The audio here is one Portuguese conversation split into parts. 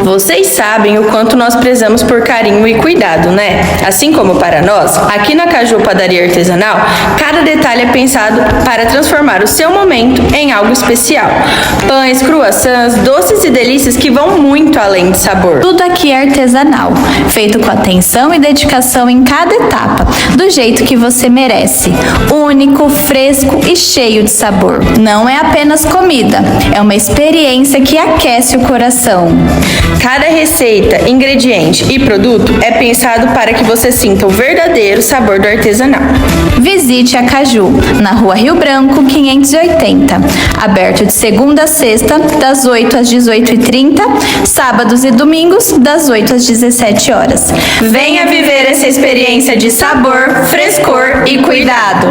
Vocês sabem o quanto nós prezamos por carinho e cuidado, né? Assim como para nós, aqui na Caju Padaria Artesanal, cada detalhe é pensado para transformar o seu momento em algo especial. Pães, croissants, doces e delícias que vão muito além de sabor. Tudo aqui é artesanal, feito com atenção e dedicação em cada etapa, do jeito que você merece. Único, fresco e cheio de sabor. Não é apenas comida, é uma experiência que aquece o coração. Cada receita, ingrediente e produto é pensado para que você sinta o verdadeiro sabor do artesanal. Visite a Caju, na Rua Rio Branco, 580. Aberto de segunda a sexta, das 8 às 18h30, sábados e domingos, das 8 às 17 horas. Venha viver essa experiência de sabor, frescor e cuidado.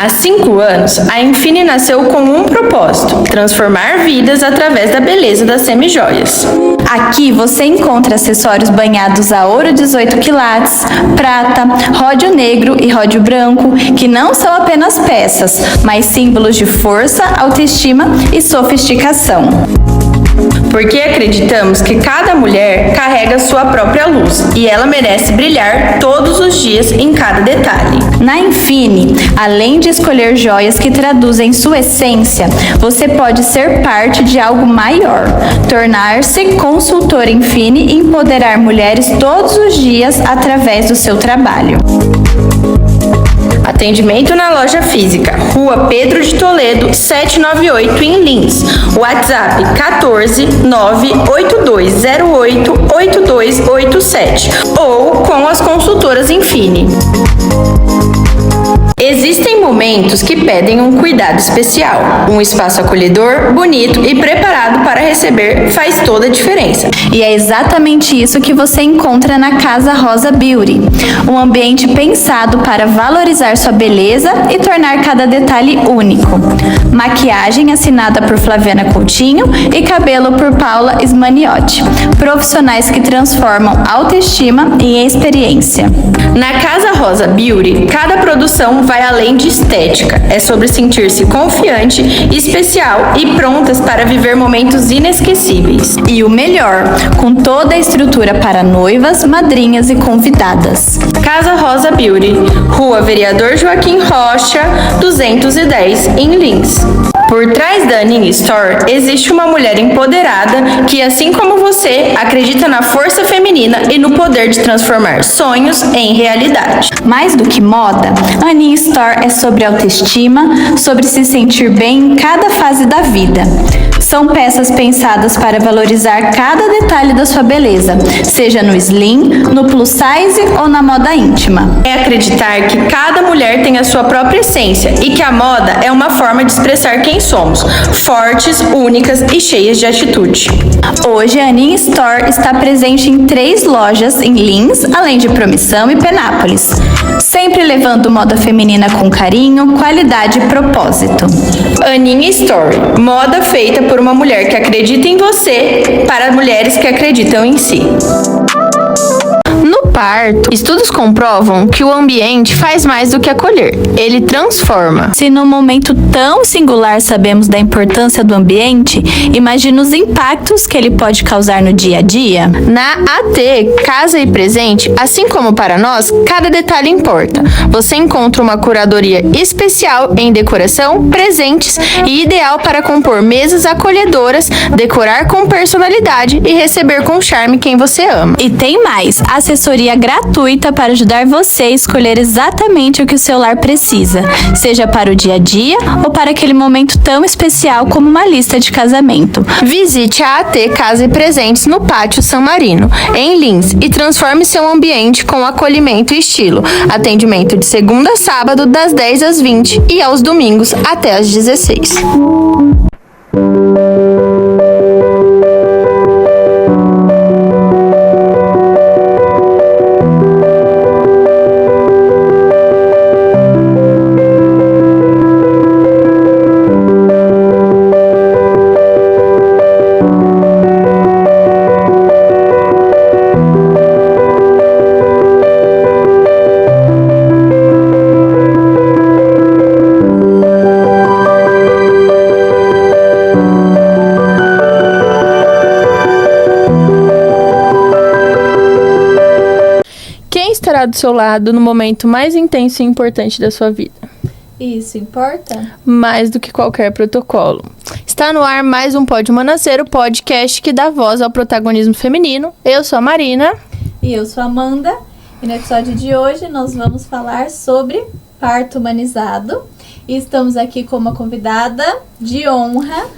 Há 5 anos, a Infine nasceu com um propósito: transformar vidas através da beleza das semijoias. Aqui você encontra acessórios banhados a ouro 18 quilates, prata, ródio negro e ródio branco, que não são apenas peças, mas símbolos de força, autoestima e sofisticação. Porque acreditamos que cada mulher carrega sua própria luz e ela merece brilhar todos os dias em cada detalhe. Na Infine, além de escolher joias que traduzem sua essência, você pode ser parte de algo maior, tornar-se consultora Infine e empoderar mulheres todos os dias através do seu trabalho. Atendimento na loja física, Rua Pedro de Toledo, 798, em Lins. WhatsApp 14 98208 8287 ou com as consultoras Infine. Existem momentos que pedem um cuidado especial. Um espaço acolhedor, bonito e preparado para receber faz toda a diferença. E é exatamente isso que você encontra na Casa Rosa Beauty. Um ambiente pensado para valorizar sua beleza e tornar cada detalhe único. Maquiagem assinada por Flaviana Coutinho e cabelo por Paula Smaniotti. Profissionais que transformam autoestima em experiência. Na Casa Rosa Beauty, cada produção vai além de estética. É sobre sentir-se confiante, especial e prontas para viver momentos inesquecíveis. E o melhor, com toda a estrutura para noivas, madrinhas e convidadas. Casa Rosa Beauty, Rua Vereador Joaquim Rocha, 210, em Lins. Por trás da Aninha Store existe uma mulher empoderada que, assim como você, acredita na força feminina e no poder de transformar sonhos em realidade. Mais do que moda, a Aninha Store é sobre autoestima, sobre se sentir bem em cada fase da vida. São peças pensadas para valorizar cada detalhe da sua beleza, seja no slim, no plus size ou na moda íntima. É acreditar que cada mulher tem a sua própria essência e que a moda é uma forma de expressar quem somos, fortes, únicas e cheias de atitude. Hoje a Aninha Store está presente em 3 lojas em Lins, além de Promissão e Penápolis, sempre levando moda feminina com carinho, qualidade e propósito. Aninha Store, moda feita por uma mulher que acredita em você, para mulheres que acreditam em si. No parto, estudos comprovam que o ambiente faz mais do que acolher, ele transforma. Se num momento tão singular sabemos da importância do ambiente, imagina os impactos que ele pode causar no dia a dia. Na AT Casa e Presente, assim como para nós, cada detalhe importa. Você encontra uma curadoria especial em decoração, presentes e ideal para compor mesas acolhedoras, decorar com personalidade e receber com charme quem você ama. E tem mais, assessoria gratuita para ajudar você a escolher exatamente o que o seu lar precisa, seja para o dia a dia ou para aquele momento tão especial como uma lista de casamento. Visite a AT Casa e Presentes no Pátio San Marino, em Lins, e transforme seu ambiente com acolhimento e estilo. Atendimento de segunda a sábado, das 10 às 20 e aos domingos até às 16. estará do seu lado no momento mais intenso e importante da sua vida. Isso importa? Mais do que qualquer protocolo. Está no ar mais um Pode Uma Nascer, o podcast que dá voz ao protagonismo feminino. Eu sou a Marina. E eu sou a Amanda. E no episódio de hoje nós vamos falar sobre parto humanizado. E estamos aqui com uma convidada de honra,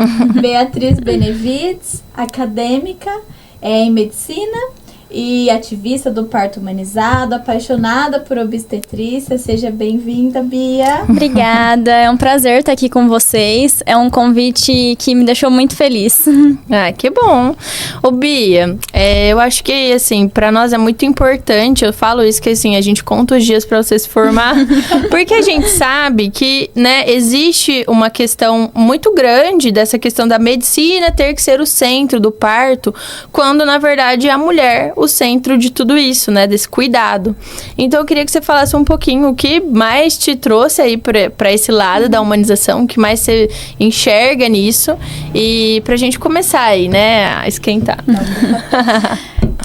Beatriz Benevides, acadêmica em medicina e ativista do parto humanizado, apaixonada por obstetrícia. Seja bem-vinda, Bia. Obrigada, é um prazer estar aqui com vocês. É um convite que me deixou muito feliz. Ah, que bom. Ô, Bia, eu acho que, assim, pra nós é muito importante, eu falo isso, que, assim, a gente conta os dias pra você se formar, porque a gente sabe que, né, existe uma questão muito grande dessa questão da medicina ter que ser o centro do parto, quando, na verdade, é a mulher o centro de tudo isso, né, desse cuidado. Então, eu queria que você falasse um pouquinho o que mais te trouxe aí pra esse lado da humanização, o que mais você enxerga nisso, e pra gente começar aí, né, a esquentar.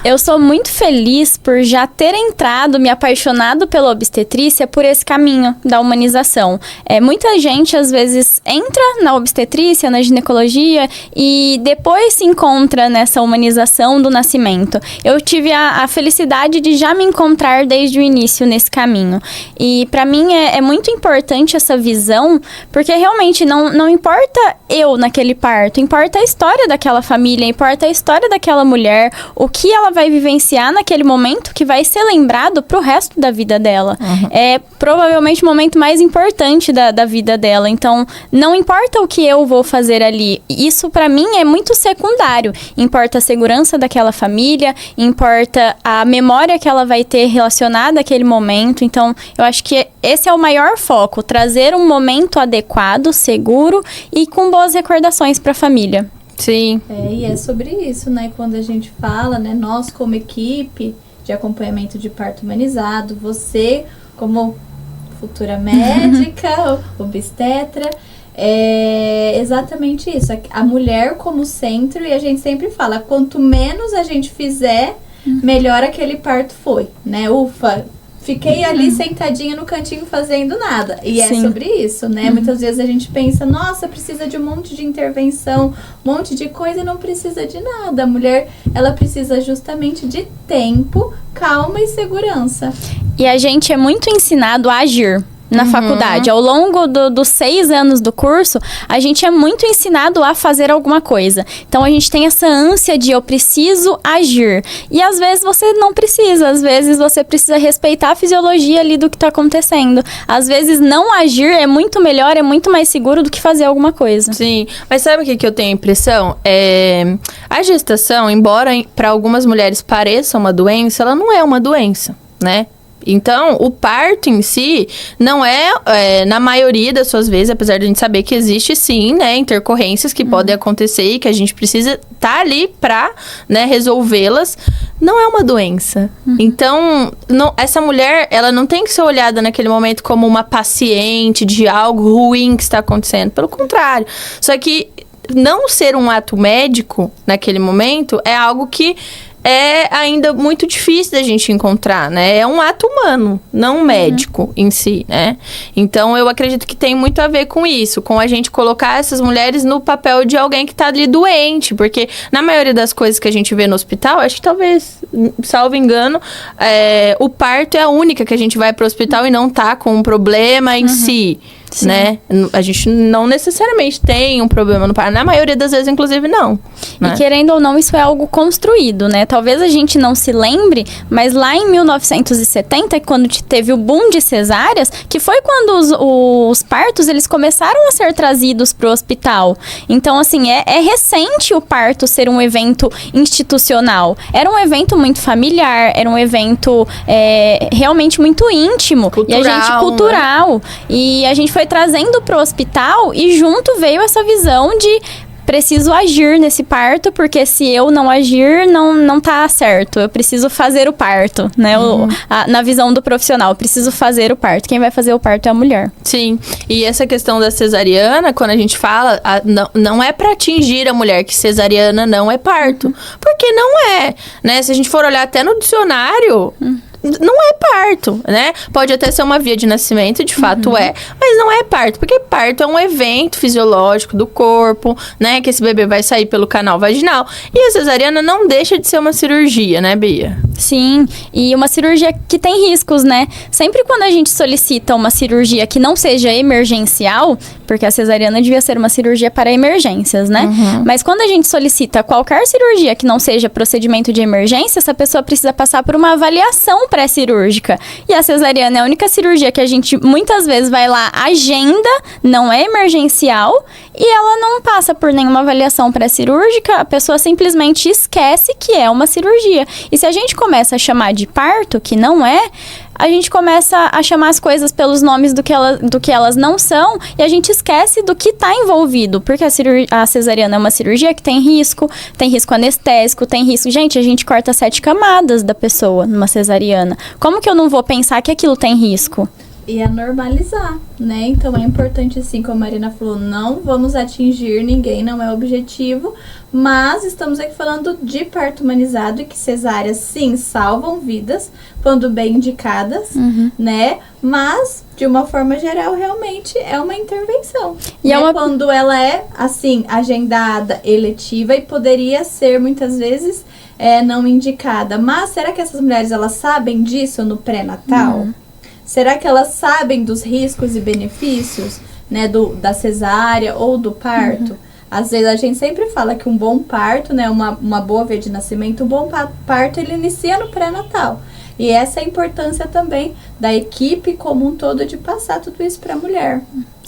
Eu sou muito feliz por já ter entrado, me apaixonado pela obstetrícia por esse caminho da humanização. Muita gente, às vezes, entra na obstetrícia, na ginecologia e depois se encontra nessa humanização do nascimento. Eu tive a felicidade de já me encontrar desde o início nesse caminho. E para mim é muito importante essa visão, porque realmente não importa eu naquele parto, importa a história daquela família, importa a história daquela mulher, o que ela vai vivenciar naquele momento que vai ser lembrado pro resto da vida dela. Uhum. É provavelmente o momento mais importante da vida dela. Então, não importa o que eu vou fazer ali. Isso, pra mim, é muito secundário. Importa a segurança daquela família, importa a memória que ela vai ter relacionada àquele momento. Então, eu acho que esse é o maior foco. Trazer um momento adequado, seguro e com boas recordações pra família. Sim. E é sobre isso, né? Quando a gente fala, né? Nós, como equipe de acompanhamento de parto humanizado, você, como futura médica, obstetra, é exatamente isso. A mulher como centro, e a gente sempre fala, quanto menos a gente fizer, melhor aquele parto foi, né? Ufa, fiquei ali sentadinha no cantinho fazendo nada. E Sim. É sobre isso, né? Muitas vezes a gente pensa, nossa, precisa de um monte de intervenção, um monte de coisa, e não precisa de nada. A mulher, ela precisa justamente de tempo, calma e segurança. E a gente é muito ensinado a agir na faculdade. Ao longo dos 6 anos do curso, a gente é muito ensinado a fazer alguma coisa. Então, a gente tem essa ânsia de eu preciso agir. E às vezes você não precisa. Às vezes você precisa respeitar a fisiologia ali do que está acontecendo. Às vezes não agir é muito melhor, é muito mais seguro do que fazer alguma coisa. Sim, mas sabe o que eu tenho a impressão? A gestação, embora para algumas mulheres pareça uma doença, ela não é uma doença, né? Então, o parto em si não na maioria das suas vezes, apesar de a gente saber que existe sim, né, intercorrências que podem acontecer e que a gente precisa estar ali pra, né, resolvê-las, não é uma doença. Então, essa mulher, ela não tem que ser olhada naquele momento como uma paciente de algo ruim que está acontecendo. Pelo contrário. Só que não ser um ato médico naquele momento é algo que é ainda muito difícil da gente encontrar, né? É um ato humano, não um médico em si, né? Então, eu acredito que tem muito a ver com isso, com a gente colocar essas mulheres no papel de alguém que tá ali doente, porque na maioria das coisas que a gente vê no hospital, acho que talvez, salvo engano, o parto é a única que a gente vai pro hospital e não tá com um problema em si. Sim. Né? A gente não necessariamente tem um problema no parto. Na maioria das vezes, inclusive, não. Né? E querendo ou não, isso é algo construído, né? Talvez a gente não se lembre, mas lá em 1970, quando teve o boom de cesáreas, que foi quando os partos, eles começaram a ser trazidos para o hospital. Então, assim, é recente o parto ser um evento institucional. Era um evento muito familiar, era um evento realmente muito íntimo. Cultural, e a gente cultural. Né? E a gente foi trazendo pro hospital e junto veio essa visão de preciso agir nesse parto, porque se eu não agir, não tá certo. Eu preciso fazer o parto, né? Na visão do profissional, preciso fazer o parto. Quem vai fazer o parto é a mulher. Sim, e essa questão da cesariana, quando a gente fala, não é pra atingir a mulher que cesariana não é parto. Porque não é, né? Se a gente for olhar até no dicionário... Não é parto, né? Pode até ser uma via de nascimento, de fato mas não é parto, porque parto é um evento fisiológico do corpo, né? Que esse bebê vai sair pelo canal vaginal. E a cesariana não deixa de ser uma cirurgia, né, Bia? Sim, e uma cirurgia que tem riscos, né? Sempre quando a gente solicita uma cirurgia que não seja emergencial, porque a cesariana devia ser uma cirurgia para emergências, né? Mas quando a gente solicita qualquer cirurgia que não seja procedimento de emergência, essa pessoa precisa passar por uma avaliação pré-cirúrgica. E a cesariana é a única cirurgia que a gente muitas vezes vai lá, agenda, não é emergencial, e ela não passa por nenhuma avaliação pré-cirúrgica, a pessoa simplesmente esquece que é uma cirurgia. E se a gente começa a chamar de parto, que não é, a gente começa a chamar as coisas pelos nomes do que elas não são, e a gente esquece do que está envolvido, porque a cesariana é uma cirurgia que tem risco anestésico, tem risco... Gente, a gente corta 7 camadas da pessoa numa cesariana. Como que eu não vou pensar que aquilo tem risco? E é normalizar, né? Então é importante, assim, como a Marina falou, não vamos atingir ninguém, não é objetivo, mas estamos aqui falando de parto humanizado e que cesáreas, sim, salvam vidas, quando bem indicadas, né? Mas, de uma forma geral, realmente é uma intervenção. E né? Quando ela é, assim, agendada, eletiva e poderia ser, muitas vezes, não indicada. Mas será que essas mulheres, elas sabem disso no pré-natal? Será que elas sabem dos riscos e benefícios, né, da cesárea ou do parto? Às vezes a gente sempre fala que um bom parto, né, uma boa via de nascimento, um bom parto ele inicia no pré-natal. E essa é a importância também da equipe como um todo de passar tudo isso para a mulher.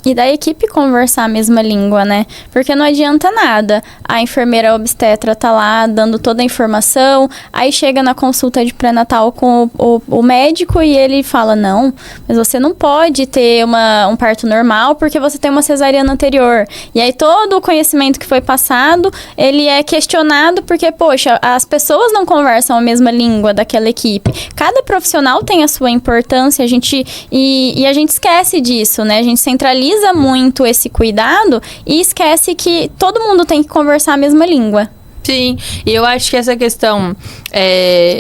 E da equipe conversar a mesma língua, né? Porque não adianta nada. A enfermeira obstetra tá lá dando toda a informação, aí chega na consulta de pré-natal com o médico e ele fala, não, mas você não pode ter um parto normal porque você tem uma cesariana anterior. E aí todo o conhecimento que foi passado, ele é questionado porque, poxa, as pessoas não conversam a mesma língua daquela equipe. Cada profissional tem a sua importância, a gente esquece disso, né? A gente centraliza muito esse cuidado e esquece que todo mundo tem que conversar a mesma língua. Sim, e eu acho que essa questão,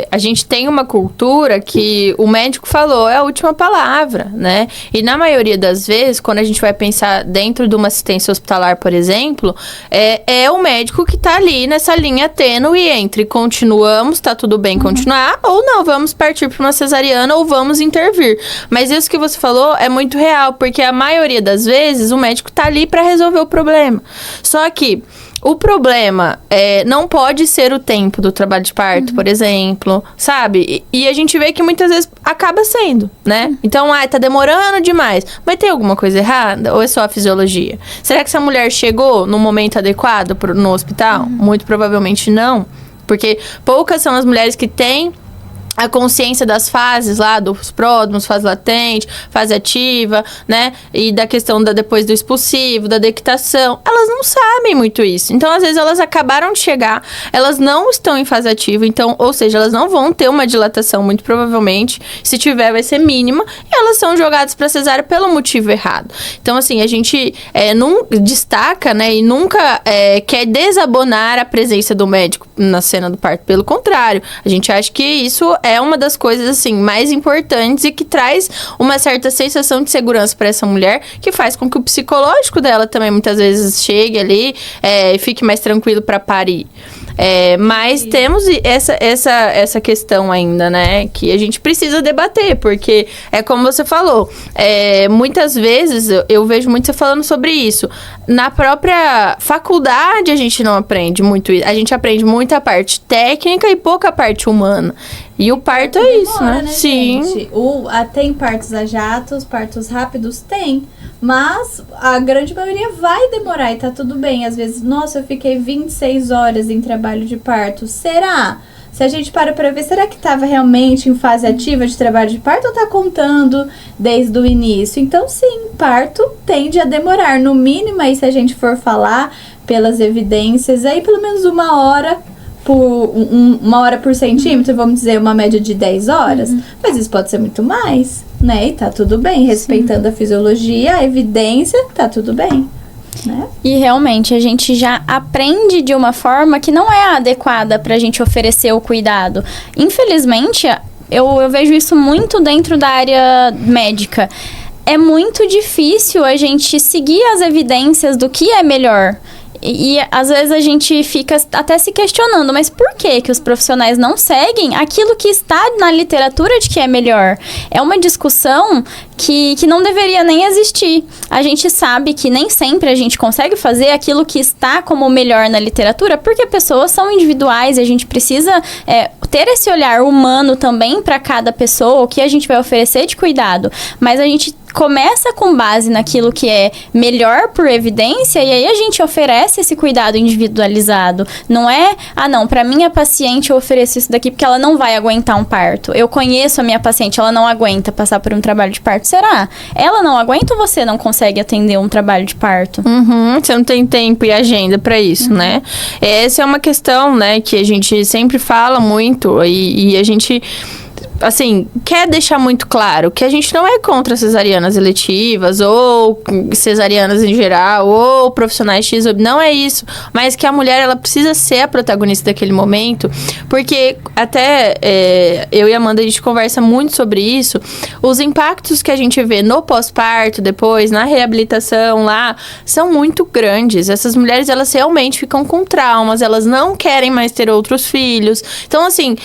a gente tem uma cultura que o médico falou, é a última palavra, né? E na maioria das vezes, quando a gente vai pensar dentro de uma assistência hospitalar, por exemplo, é o médico que tá ali nessa linha tênue entre continuamos, tá tudo bem continuar, ou não, vamos partir para uma cesariana ou vamos intervir. Mas isso que você falou é muito real, porque a maioria das vezes o médico tá ali para resolver o problema. Só que o problema não pode ser o tempo do trabalho de parto, por exemplo, sabe? E a gente vê que muitas vezes acaba sendo, né? Então, tá demorando demais. Mas tem alguma coisa errada? Ou é só a fisiologia? Será que essa mulher chegou no momento adequado no hospital? Muito provavelmente não. Porque poucas são as mulheres que têm a consciência das fases lá, dos pródromos, fase latente, fase ativa, né? E da questão depois do expulsivo, da dectação. Elas não sabem muito isso. Então, às vezes, elas acabaram de chegar, elas não estão em fase ativa, então, ou seja, elas não vão ter uma dilatação, muito provavelmente. Se tiver, vai ser mínima. E elas são jogadas para cesárea pelo motivo errado. Então, assim, a gente não destaca, né? E nunca quer desabonar a presença do médico na cena do parto. Pelo contrário, a gente acha que isso é uma das coisas, assim, mais importantes e que traz uma certa sensação de segurança para essa mulher, que faz com que o psicológico dela também, muitas vezes, chegue ali e fique mais tranquilo para parir. Mas temos essa questão ainda, né? Que a gente precisa debater, porque como você falou, muitas vezes eu vejo muito você falando sobre isso. Na própria faculdade a gente não aprende muito isso. A gente aprende muita parte técnica e pouca parte humana. E o parto é isso, né? Sim. Gente? Tem partos a jatos, partos rápidos, tem. Mas a grande maioria vai demorar e tá tudo bem. Às vezes, nossa, eu fiquei 26 horas em trabalho de parto. Será? Se a gente para ver, será que estava realmente em fase ativa de trabalho de parto ou tá contando desde o início? Então, sim, parto tende a demorar. No mínimo, aí, se a gente for falar pelas evidências, aí pelo menos uma hora por centímetro, vamos dizer, uma média de 10 horas. Mas isso pode ser muito mais, né? E tá tudo bem, respeitando a fisiologia, a evidência, tá tudo bem. Né? E realmente a gente já aprende de uma forma que não é adequada pra gente oferecer o cuidado. Infelizmente, eu vejo isso muito dentro da área médica. É muito difícil a gente seguir as evidências do que é melhor. E às vezes a gente fica até se questionando, mas por que os profissionais não seguem aquilo que está na literatura de que é melhor? É uma discussão que não deveria nem existir. A gente sabe que nem sempre a gente consegue fazer aquilo que está como melhor na literatura, porque pessoas são individuais e a gente precisa ter esse olhar humano também para cada pessoa, o que a gente vai oferecer de cuidado. Mas a gente começa com base naquilo que é melhor por evidência e aí a gente oferece esse cuidado individualizado. Não é, não, para minha paciente eu ofereço isso daqui porque ela não vai aguentar um parto. Eu conheço a minha paciente, ela não aguenta passar por um trabalho de parto. Será? Ela não aguenta ou você não consegue atender um trabalho de parto? Você não tem tempo e agenda para isso, né? Essa é uma questão, né, que a gente sempre fala muito e a gente... assim, quer deixar muito claro que a gente não é contra cesarianas eletivas ou cesarianas em geral ou profissionais X, não é isso, mas que a mulher, ela precisa ser a protagonista daquele momento, porque até eu e a Amanda, a gente conversa muito sobre isso, os impactos que a gente vê no pós-parto, depois, na reabilitação lá, são muito grandes. Essas mulheres, elas realmente ficam com traumas, elas não querem mais ter outros filhos. Então, assim,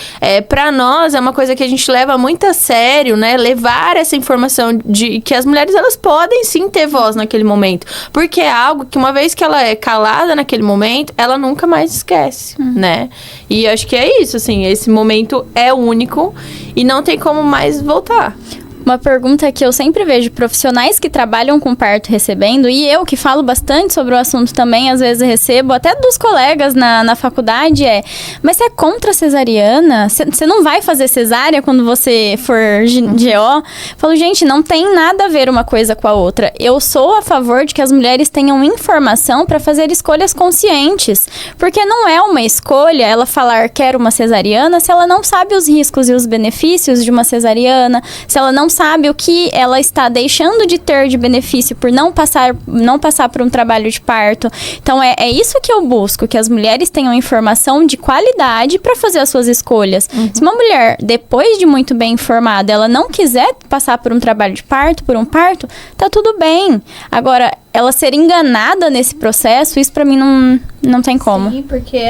pra nós, é uma coisa que a gente leva muito a sério, né? Levar essa informação de que as mulheres, elas podem sim ter voz naquele momento. Porque é algo que, uma vez que ela é calada naquele momento, ela nunca mais esquece, né? E acho que é isso, assim, esse momento é único e não tem como mais voltar. Uma pergunta que eu sempre vejo profissionais que trabalham com parto recebendo, e eu que falo bastante sobre o assunto também, às vezes recebo, até dos colegas na faculdade, mas você é contra a cesariana? Você não vai fazer cesárea quando você for GO? Falo, gente, não tem nada a ver uma coisa com a outra. Eu sou a favor de que as mulheres tenham informação para fazer escolhas conscientes, porque não é uma escolha ela falar quero uma cesariana se ela não sabe os riscos e os benefícios de uma cesariana, se ela não sabe o que ela está deixando de ter de benefício por não passar por um trabalho de parto. Então, é isso que eu busco, que as mulheres tenham informação de qualidade para fazer as suas escolhas. Se uma mulher, depois de muito bem informada, ela não quiser passar por um trabalho de parto, por um parto, tá tudo bem. Agora, ela ser enganada nesse processo, isso para mim não tem como. Sim, porque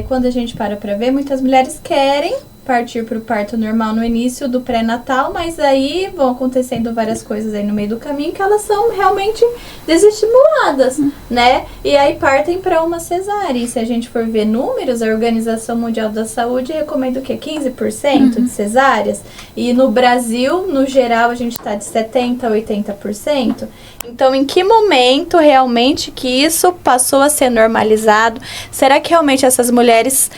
quando a gente para ver, muitas mulheres querem partir para o parto normal no início do pré-natal, mas aí vão acontecendo várias coisas aí no meio do caminho que elas são realmente desestimuladas, né? E aí partem para uma cesárea. E se a gente for ver números, a Organização Mundial da Saúde recomenda o quê? 15% de cesáreas? E no Brasil, no geral, a gente está de 70% a 80%. Então, em que momento realmente que isso passou a ser normalizado? Será que realmente essas mulheres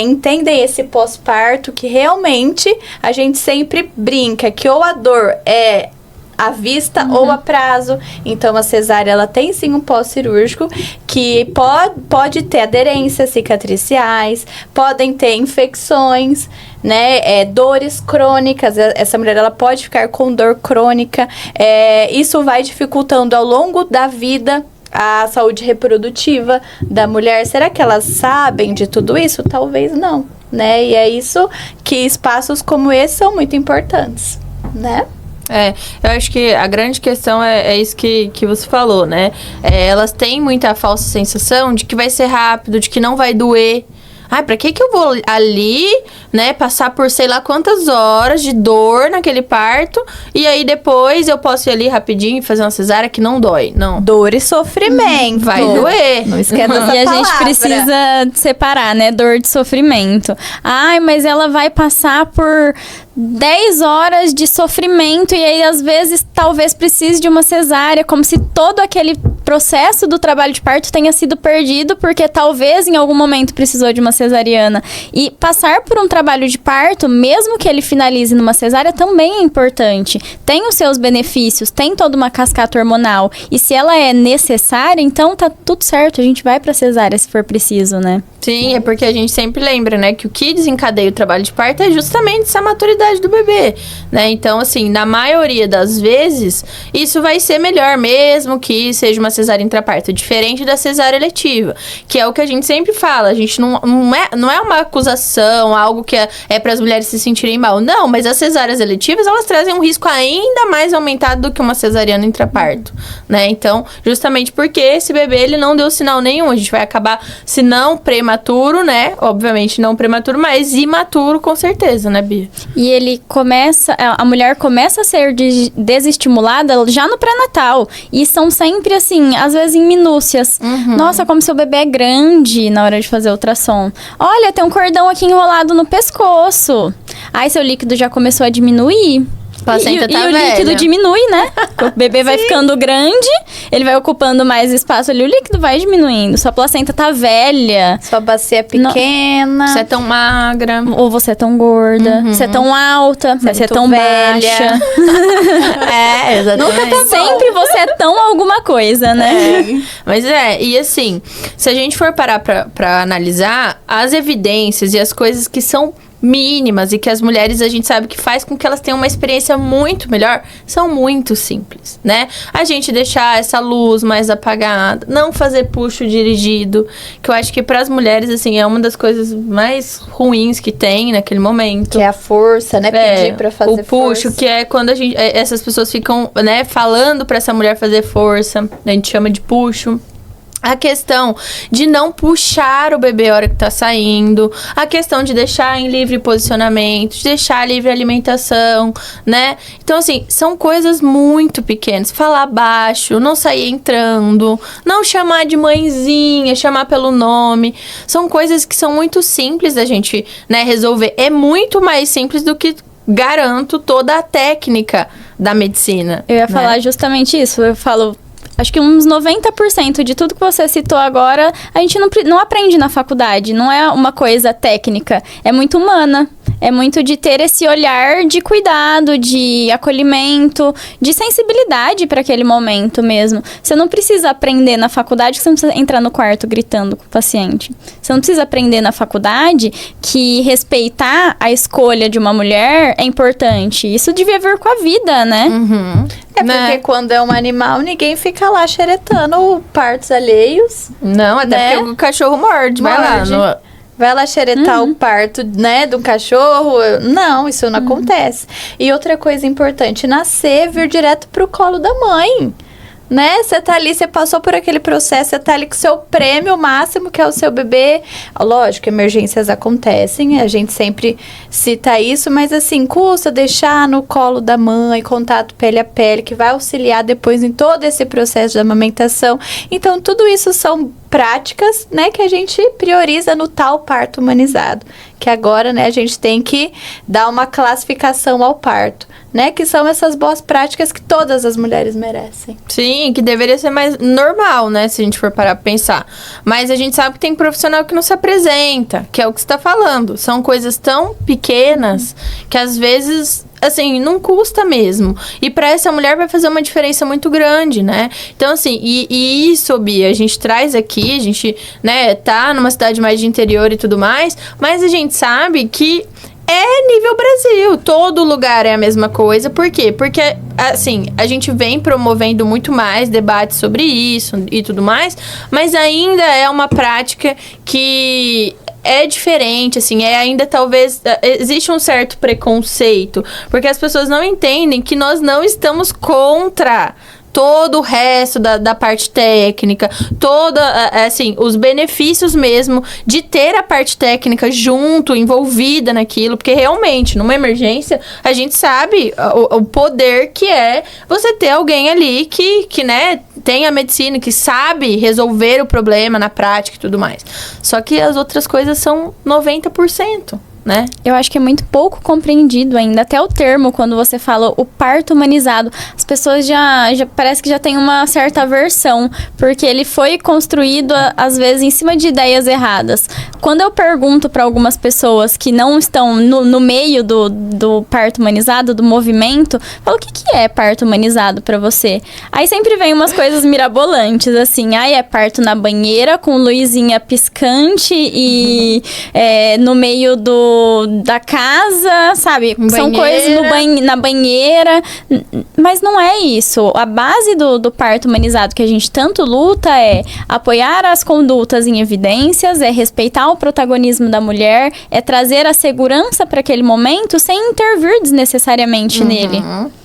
entendem esse pós-parto, que realmente a gente sempre brinca que ou a dor é à vista ou a prazo? Então, a cesárea, ela tem sim um pós-cirúrgico que pode ter aderências cicatriciais, podem ter infecções, né, dores crônicas. Essa mulher, ela pode ficar com dor crônica. Isso vai dificultando ao longo da vida a saúde reprodutiva da mulher. Será que elas sabem de tudo isso? Talvez não, né? E é isso que espaços como esse são muito importantes, né? Eu acho que a grande questão é isso que você falou, né? Elas têm muita falsa sensação de que vai ser rápido, de que não vai doer. Pra que eu vou ali, né, passar por sei lá quantas horas de dor naquele parto, e aí depois eu posso ir ali rapidinho e fazer uma cesárea que não dói? Não. Dor e sofrimento. Vai doer. Não esquece essa E a palavra. gente precisa separar, né, dor de sofrimento. Mas ela vai passar por 10 horas de sofrimento e aí, às vezes, talvez precise de uma cesárea, como se todo aquele processo do trabalho de parto tenha sido perdido, porque talvez em algum momento precisou de uma cesariana. E passar por um trabalho de parto, mesmo que ele finalize numa cesárea, também é importante. Tem os seus benefícios, tem toda uma cascata hormonal. E se ela é necessária, então tá tudo certo, a gente vai pra cesárea se for preciso, né? Sim, é porque a gente sempre lembra, né, que o que desencadeia o trabalho de parto é justamente essa maturidade do bebê, né? Então, assim, na maioria das vezes, isso vai ser melhor mesmo que seja uma cesárea intraparto, diferente da cesárea eletiva, que é o que a gente sempre fala. A gente não é uma acusação, algo que é para as mulheres se sentirem mal. Não, mas as cesáreas eletivas, elas trazem um risco ainda mais aumentado do que uma cesariana intraparto, né? Então, justamente porque esse bebê, ele não deu sinal nenhum. A gente vai acabar, se não prematuro, né? Obviamente não prematuro, mas imaturo com certeza, né, Bia? E ele a mulher começa a ser desestimulada já no pré-natal. E são sempre assim, às vezes em minúcias. Nossa, como seu bebê é grande na hora de fazer ultrassom. Olha, tem um cordão aqui enrolado no pescoço. Aí seu líquido já começou a diminuir. Placenta tá o velha. líquido diminui, né? O bebê vai ficando grande, ele vai ocupando mais espaço ali, o líquido vai diminuindo. Sua placenta tá velha. Sua bacia é pequena. Você é tão magra. Ou você é tão gorda. Você é tão alta, mas você é tão baixa. Exatamente. Nunca tá Sempre você é tão alguma coisa, né? Mas e assim, se a gente for parar pra analisar, as evidências e as coisas que são mínimas e que as mulheres, a gente sabe que faz com que elas tenham uma experiência muito melhor, são muito simples, né? A gente deixar essa luz mais apagada, não fazer puxo dirigido, que eu acho que para as mulheres, assim, é uma das coisas mais ruins que tem naquele momento. Que é a força, né? Pedir pra fazer o puxo, força. que é quando essas pessoas ficam, né, falando pra essa mulher fazer força, a gente chama de puxo. A questão de não puxar o bebê a hora que tá saindo. A questão de deixar em livre posicionamento, de deixar livre alimentação, né? Então, assim, são coisas muito pequenas. Falar baixo, não sair entrando, não chamar de mãezinha, chamar pelo nome. São coisas que são muito simples da gente, né, resolver. É muito mais simples do que, garanto, toda a técnica da medicina. Eu ia falar justamente isso. Eu falo... Acho que uns 90% de tudo que você citou agora, a gente não aprende na faculdade. Não é uma coisa técnica. É muito humana. É muito de ter esse olhar de cuidado, de acolhimento, de sensibilidade para aquele momento mesmo. Você não precisa aprender na faculdade que você não precisa entrar no quarto gritando com o paciente. Você não precisa aprender na faculdade que respeitar a escolha de uma mulher é importante. Isso devia vir com a vida, né? É porque quando é um animal, ninguém fica lá xeretando partos alheios. Não, até né? porque o cachorro morde. Vai lá. Vai lá xeretar o parto, né, de um cachorro. Não, isso não acontece. E outra coisa importante, nascer, vir direto pro colo da mãe. Né? Você tá ali, você passou por aquele processo, você tá ali com o seu prêmio máximo, que é o seu bebê. Lógico, emergências acontecem, a gente sempre cita isso, mas assim, custa deixar no colo da mãe, contato pele a pele, que vai auxiliar depois em todo esse processo de amamentação. Então, tudo isso são práticas, né, que a gente prioriza no tal parto humanizado. Que agora, né, a gente tem que dar uma classificação ao parto, né, que são essas boas práticas que todas as mulheres merecem. Sim, que deveria ser mais normal, né, se a gente for parar pra pensar. Mas a gente sabe que tem profissional que não se apresenta, que é o que você tá falando. São coisas tão pequenas que às vezes, assim, não custa mesmo. E pra essa mulher vai fazer uma diferença muito grande, né? Então, assim, e isso, Bia, a gente traz aqui, a gente, né, tá numa cidade mais de interior e tudo mais, mas a gente sabe que é nível Brasil, todo lugar é a mesma coisa. Por quê? Porque, assim, a gente vem promovendo muito mais debates sobre isso e tudo mais, mas ainda é uma prática que é diferente, assim, ainda talvez, existe um certo preconceito, porque as pessoas não entendem que nós não estamos contra todo o resto da parte técnica, assim, os benefícios mesmo de ter a parte técnica junto, envolvida naquilo, porque realmente, numa emergência, a gente sabe o poder que é você ter alguém ali que, né, tem a medicina, que sabe resolver o problema na prática e tudo mais. Só que as outras coisas são 90%. Né? Eu acho que é muito pouco compreendido ainda, até o termo, quando você fala o parto humanizado, as pessoas já parece que já tem uma certa aversão, porque ele foi construído, às vezes, em cima de ideias erradas. Quando eu pergunto para algumas pessoas que não estão no meio do parto humanizado, do movimento, eu falo, o que é parto humanizado para você? Aí sempre vem umas coisas mirabolantes, assim, é parto na banheira, com luzinha piscante e no meio do da casa, sabe? São coisas na banheira. Mas não é isso. A base do parto humanizado que a gente tanto luta é apoiar as condutas em evidências, é respeitar o protagonismo da mulher, é trazer a segurança para aquele momento sem intervir desnecessariamente nele.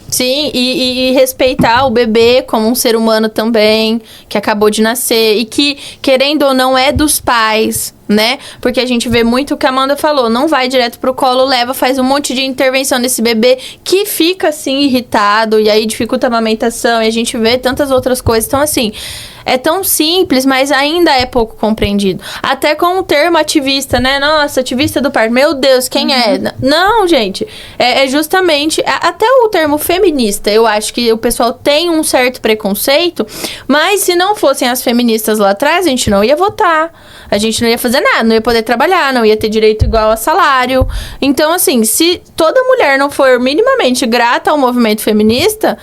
Sim, e respeitar o bebê como um ser humano também, que acabou de nascer. E que, querendo ou não, é dos pais, né? Porque a gente vê muito o que a Amanda falou. Não vai direto pro colo, leva, faz um monte de intervenção nesse bebê que fica, assim, irritado. E aí dificulta a amamentação. E a gente vê tantas outras coisas. Então, assim, é tão simples, mas ainda é pouco compreendido. Até com o termo ativista, né? Nossa, ativista do parto. Meu Deus, quem é? Não, gente. É justamente... Até o termo feminista, eu acho que o pessoal tem um certo preconceito. Mas se não fossem as feministas lá atrás, a gente não ia votar. A gente não ia fazer nada, não ia poder trabalhar, não ia ter direito igual a salário. Então, assim, se toda mulher não for minimamente grata ao movimento feminista,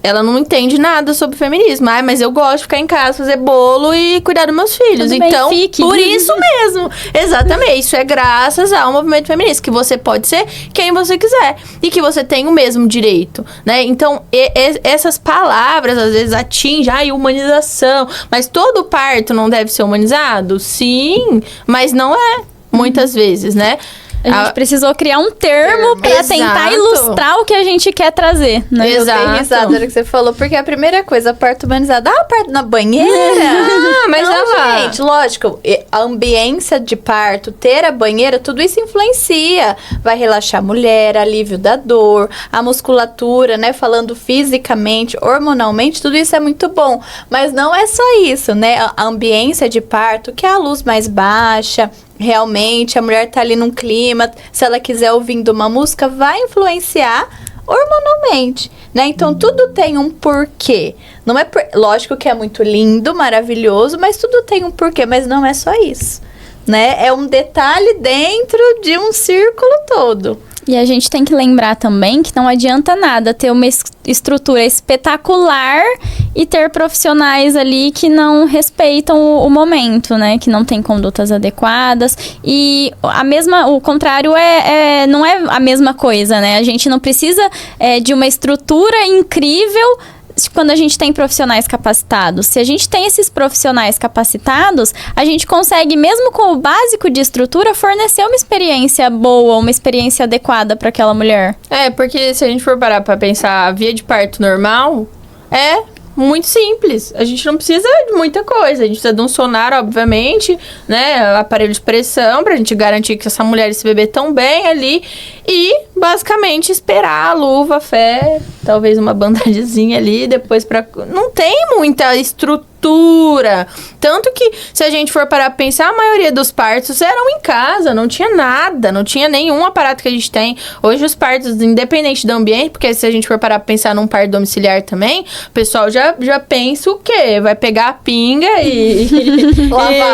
ela não entende nada sobre feminismo. Ah, mas eu gosto de ficar em casa, fazer bolo e cuidar dos meus filhos. Tudo bem, então, fique. por isso mesmo. Exatamente. Isso é graças ao movimento feminista. Que você pode ser quem você quiser. E que você tem o mesmo direito, né? Então, essas palavras, às vezes, atingem. Ai, humanização. Mas todo parto não deve ser humanizado? Sim, mas não é. Muitas vezes, né? A gente precisou criar um termo pra tentar ilustrar o que a gente quer trazer, né? Exato. Eu dei risada na hora que você falou, porque a primeira coisa, parto humanizado, parto na banheira? Mas não, olha lá. gente, lógico, a ambiência de parto, ter a banheira, tudo isso influencia. Vai relaxar a mulher, alívio da dor, a musculatura, né? Falando fisicamente, hormonalmente, tudo isso é muito bom. Mas não é só isso, né? A ambiência de parto, que é a luz mais baixa. Realmente, a mulher tá ali num clima, se ela quiser ouvindo uma música, vai influenciar hormonalmente, né? Então, tudo tem um porquê. Não é lógico que é muito lindo, maravilhoso, mas tudo tem um porquê, mas não é só isso, né? É um detalhe dentro de um círculo todo. E a gente tem que lembrar também que não adianta nada ter uma estrutura espetacular e ter profissionais ali que não respeitam o momento, né? Que não tem condutas adequadas. E o contrário não é a mesma coisa, né? A gente não precisa de uma estrutura incrível quando a gente tem profissionais capacitados. Se a gente tem esses profissionais capacitados, a gente consegue, mesmo com o básico de estrutura, fornecer uma experiência boa, uma experiência adequada para aquela mulher. Porque se a gente for parar pra pensar a via de parto normal, é muito simples. A gente não precisa de muita coisa. A gente precisa de um sonar, obviamente, né? Aparelho de pressão, pra gente garantir que essa mulher e esse bebê estão bem ali. E, basicamente, esperar a luva, a fé, talvez uma bandagemzinha ali, depois pra... Não tem muita estrutura. Tanto que, se a gente for parar pra pensar, a maioria dos partos eram em casa, não tinha nada, não tinha nenhum aparato que a gente tem. Hoje os partos, independente do ambiente, porque se a gente for parar pra pensar num parto domiciliar também, o pessoal já pensa o quê? Vai pegar a pinga e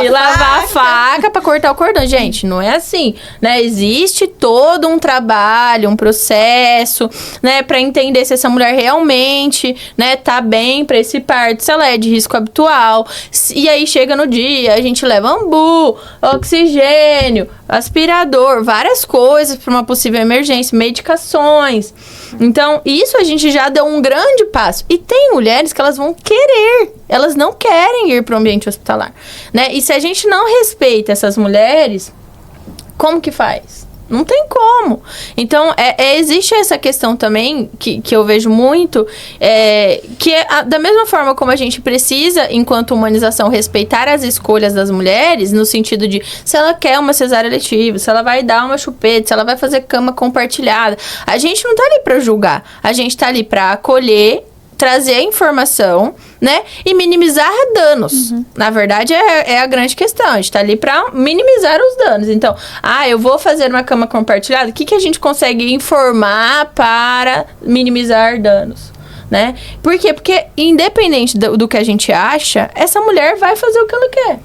lavar a faca pra cortar o cordão. Gente, não é assim, né? Existe todo um trabalho, um processo, né? Pra entender se essa mulher realmente, né, tá bem pra esse parto, se ela é de risco habitual. E aí chega no dia, a gente leva ambu, oxigênio, aspirador, várias coisas para uma possível emergência, medicações. Então, isso a gente já deu um grande passo. E tem mulheres que elas vão querer, elas não querem ir para o ambiente hospitalar, né? E se a gente não respeita essas mulheres, como que faz? Não tem como. Então, existe essa questão também, que eu vejo muito, que é da mesma forma como a gente precisa, enquanto humanização, respeitar as escolhas das mulheres, no sentido de, se ela quer uma cesárea letiva, se ela vai dar uma chupeta, se ela vai fazer cama compartilhada, a gente não tá ali pra julgar, a gente tá ali pra acolher, trazer informação, né? E minimizar danos. Na verdade, é a grande questão. A gente tá ali pra minimizar os danos. Então, eu vou fazer uma cama compartilhada. O que a gente consegue informar para minimizar danos, né? Por quê? Porque, independente do que a gente acha, essa mulher vai fazer o que ela quer.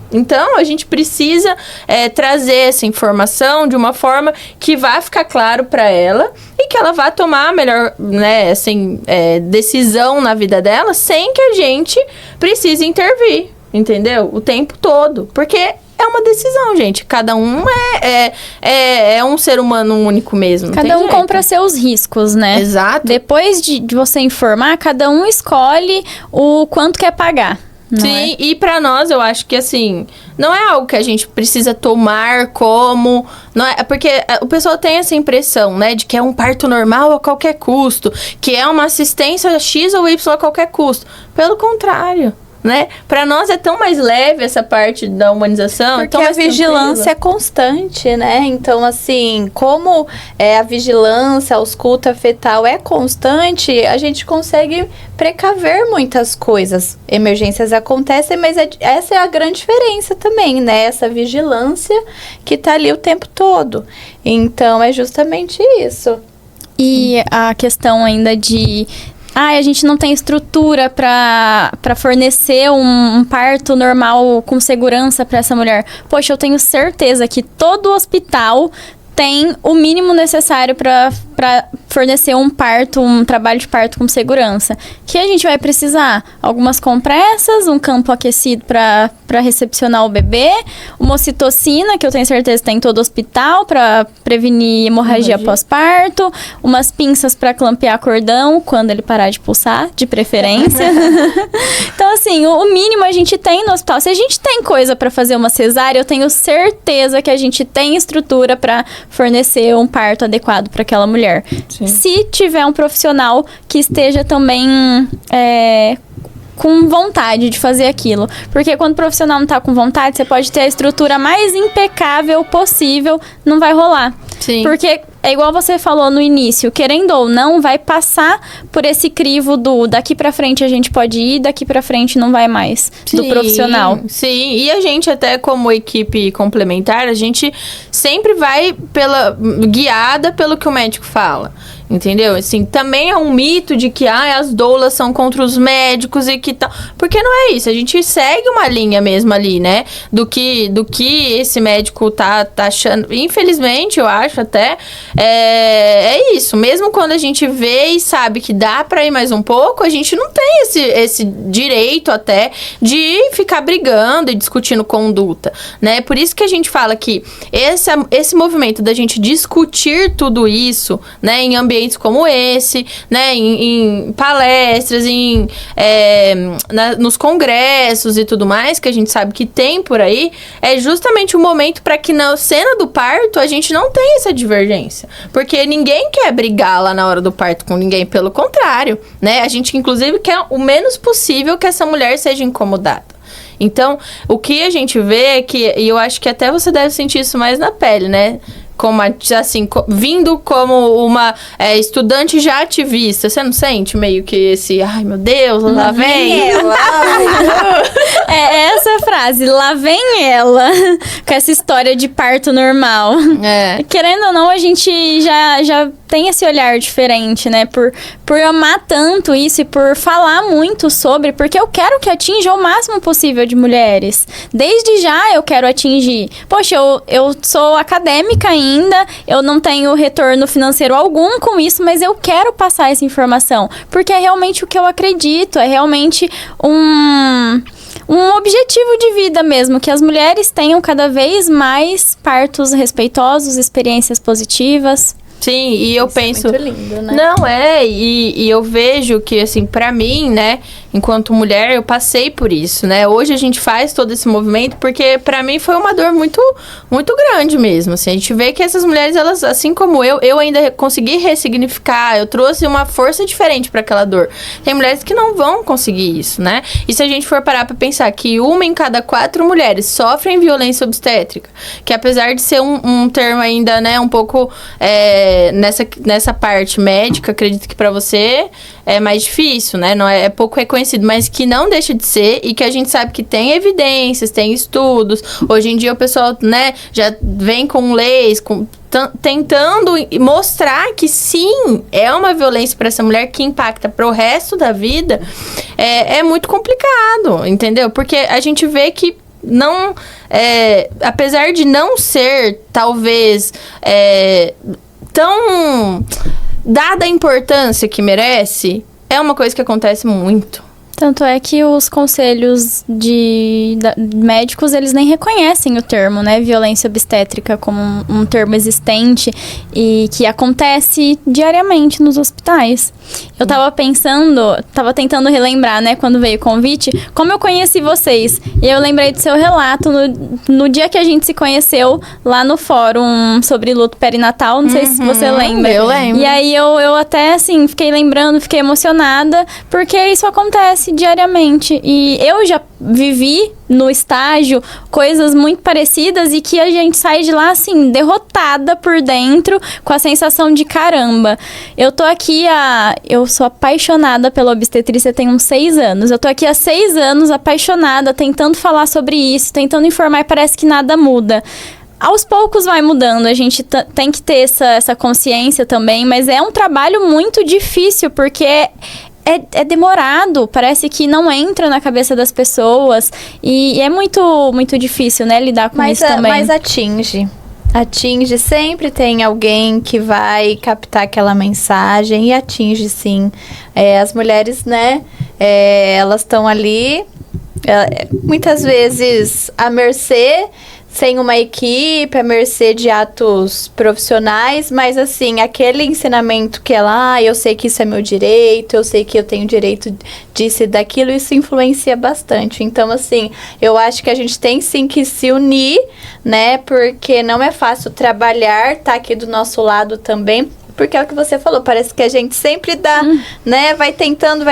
Então, a gente precisa trazer essa informação de uma forma que vai ficar claro para ela e que ela vá tomar a melhor, né, assim, decisão na vida dela sem que a gente precise intervir, entendeu? O tempo todo. Porque é uma decisão, gente. Cada um é um ser humano único mesmo. Cada um compra seus riscos, né? Exato. Depois de você informar, cada um escolhe o quanto quer pagar. Sim, e pra nós, eu acho que, assim, não é algo que a gente precisa tomar como... Não é, porque o pessoal tem essa impressão, né, de que é um parto normal a qualquer custo, que é uma assistência X ou Y a qualquer custo. Pelo contrário, né? Pra nós é tão mais leve essa parte da humanização. Porque a vigilância é constante, né? Então, assim, como a vigilância, a ausculta fetal é constante, a gente consegue precaver muitas coisas. Emergências acontecem, mas essa é a grande diferença também, né? Essa vigilância que tá ali o tempo todo. Então, é justamente isso. E a questão ainda de... a gente não tem estrutura para fornecer um parto normal com segurança para essa mulher. Poxa, eu tenho certeza que todo hospital tem o mínimo necessário para fornecer um trabalho de parto com segurança. Que a gente vai precisar? Algumas compressas, um campo aquecido para recepcionar o bebê, uma ocitocina, que eu tenho certeza que tem em todo hospital, para prevenir hemorragia pós-parto, umas pinças para clampear cordão, quando ele parar de pulsar, de preferência. Então, assim, o mínimo a gente tem no hospital. Se a gente tem coisa para fazer uma cesárea, eu tenho certeza que a gente tem estrutura para fornecer um parto adequado para aquela mulher. Sim. Se tiver um profissional que esteja também com vontade de fazer aquilo. Porque quando o profissional não tá com vontade, você pode ter a estrutura mais impecável possível, não vai rolar. Sim. Porque é igual você falou no início, querendo ou não, vai passar por esse crivo do daqui pra frente a gente pode ir, daqui pra frente não vai mais, do profissional. Sim, e a gente até como equipe complementar, a gente sempre vai guiada pelo que o médico fala. Entendeu? Assim, também é um mito de que as doulas são contra os médicos e que tal. Porque não é isso. A gente segue uma linha mesmo ali, né? Do que esse médico tá achando. Infelizmente, eu acho até. É isso. Mesmo quando a gente vê e sabe que dá pra ir mais um pouco, a gente não tem esse direito até de ficar brigando e discutindo conduta, né? Por isso que a gente fala que esse movimento da gente discutir tudo isso, né? Em ambientes como esse, né, em palestras, nos congressos e tudo mais, que a gente sabe que tem por aí, é justamente o momento para que na cena do parto a gente não tenha essa divergência. Porque ninguém quer brigar lá na hora do parto com ninguém, pelo contrário, né? A gente, inclusive, quer o menos possível que essa mulher seja incomodada. Então, o que a gente vê é que, e eu acho que até você deve sentir isso mais na pele, né? Como, assim, vindo como uma estudante já ativista, você não sente meio que esse, ai meu Deus, lá vem ela. É essa frase, lá vem ela, com essa história de parto normal. Querendo ou não, a gente já tem esse olhar diferente, né? Por amar tanto isso e por falar muito sobre, porque eu quero que atinja o máximo possível de mulheres. Desde já eu quero atingir. Poxa, eu sou acadêmica ainda, eu não tenho retorno financeiro algum com isso, mas eu quero passar essa informação, porque é realmente o que eu acredito, é realmente um objetivo de vida mesmo, que as mulheres tenham cada vez mais partos respeitosos, experiências positivas. Sim, e eu penso... É muito lindo, né? Não, e eu vejo que, assim, pra mim, né, enquanto mulher, eu passei por isso, né? Hoje a gente faz todo esse movimento porque pra mim foi uma dor muito, muito grande mesmo, assim. A gente vê que essas mulheres, elas, assim como eu ainda consegui ressignificar, eu trouxe uma força diferente pra aquela dor. Tem mulheres que não vão conseguir isso, né? E se a gente for parar pra pensar que 1 em cada 4 mulheres sofrem violência obstétrica, que apesar de ser um termo ainda, né, um pouco... nessa parte médica, acredito que pra você é mais difícil, né? Não é pouco reconhecido, mas que não deixa de ser e que a gente sabe que tem evidências, tem estudos. Hoje em dia o pessoal, né, já vem com leis, tentando mostrar que sim, é uma violência para essa mulher que impacta pro resto da vida. É muito complicado, entendeu? Porque a gente vê que não... apesar de não ser, talvez... tão dada a importância que merece, é uma coisa que acontece muito. Tanto é que os conselhos médicos, eles nem reconhecem o termo, né? Violência obstétrica como um termo existente e que acontece diariamente nos hospitais. Eu tava tentando relembrar, né, quando veio o convite, como eu conheci vocês. E eu lembrei do seu relato no dia que a gente se conheceu lá no fórum sobre luto perinatal. Não sei se você lembra. Eu lembro. E aí eu até, assim, fiquei lembrando, fiquei emocionada, porque isso acontece diariamente. E eu já vivi no estágio coisas muito parecidas e que a gente sai de lá, assim, derrotada por dentro, com a sensação de caramba. Eu sou apaixonada pela obstetrícia, tenho uns 6 anos. Eu tô aqui há 6 anos apaixonada, tentando falar sobre isso, tentando informar e parece que nada muda. Aos poucos vai mudando, a gente tem que ter essa consciência também, mas é um trabalho muito difícil, porque é demorado, parece que não entra na cabeça das pessoas e é muito, muito difícil, né, lidar com isso também. Mas atinge, sempre tem alguém que vai captar aquela mensagem e atinge sim. As mulheres, né, elas estão ali, muitas vezes à mercê, sem uma equipe, à mercê de atos profissionais, mas assim, aquele ensinamento que ela, eu sei que isso é meu direito, eu sei que eu tenho direito disso e daquilo, isso influencia bastante. Então, assim, eu acho que a gente tem sim que se unir, né, porque não é fácil trabalhar, tá aqui do nosso lado também, porque é o que você falou, parece que a gente sempre dá, né, vai tentando,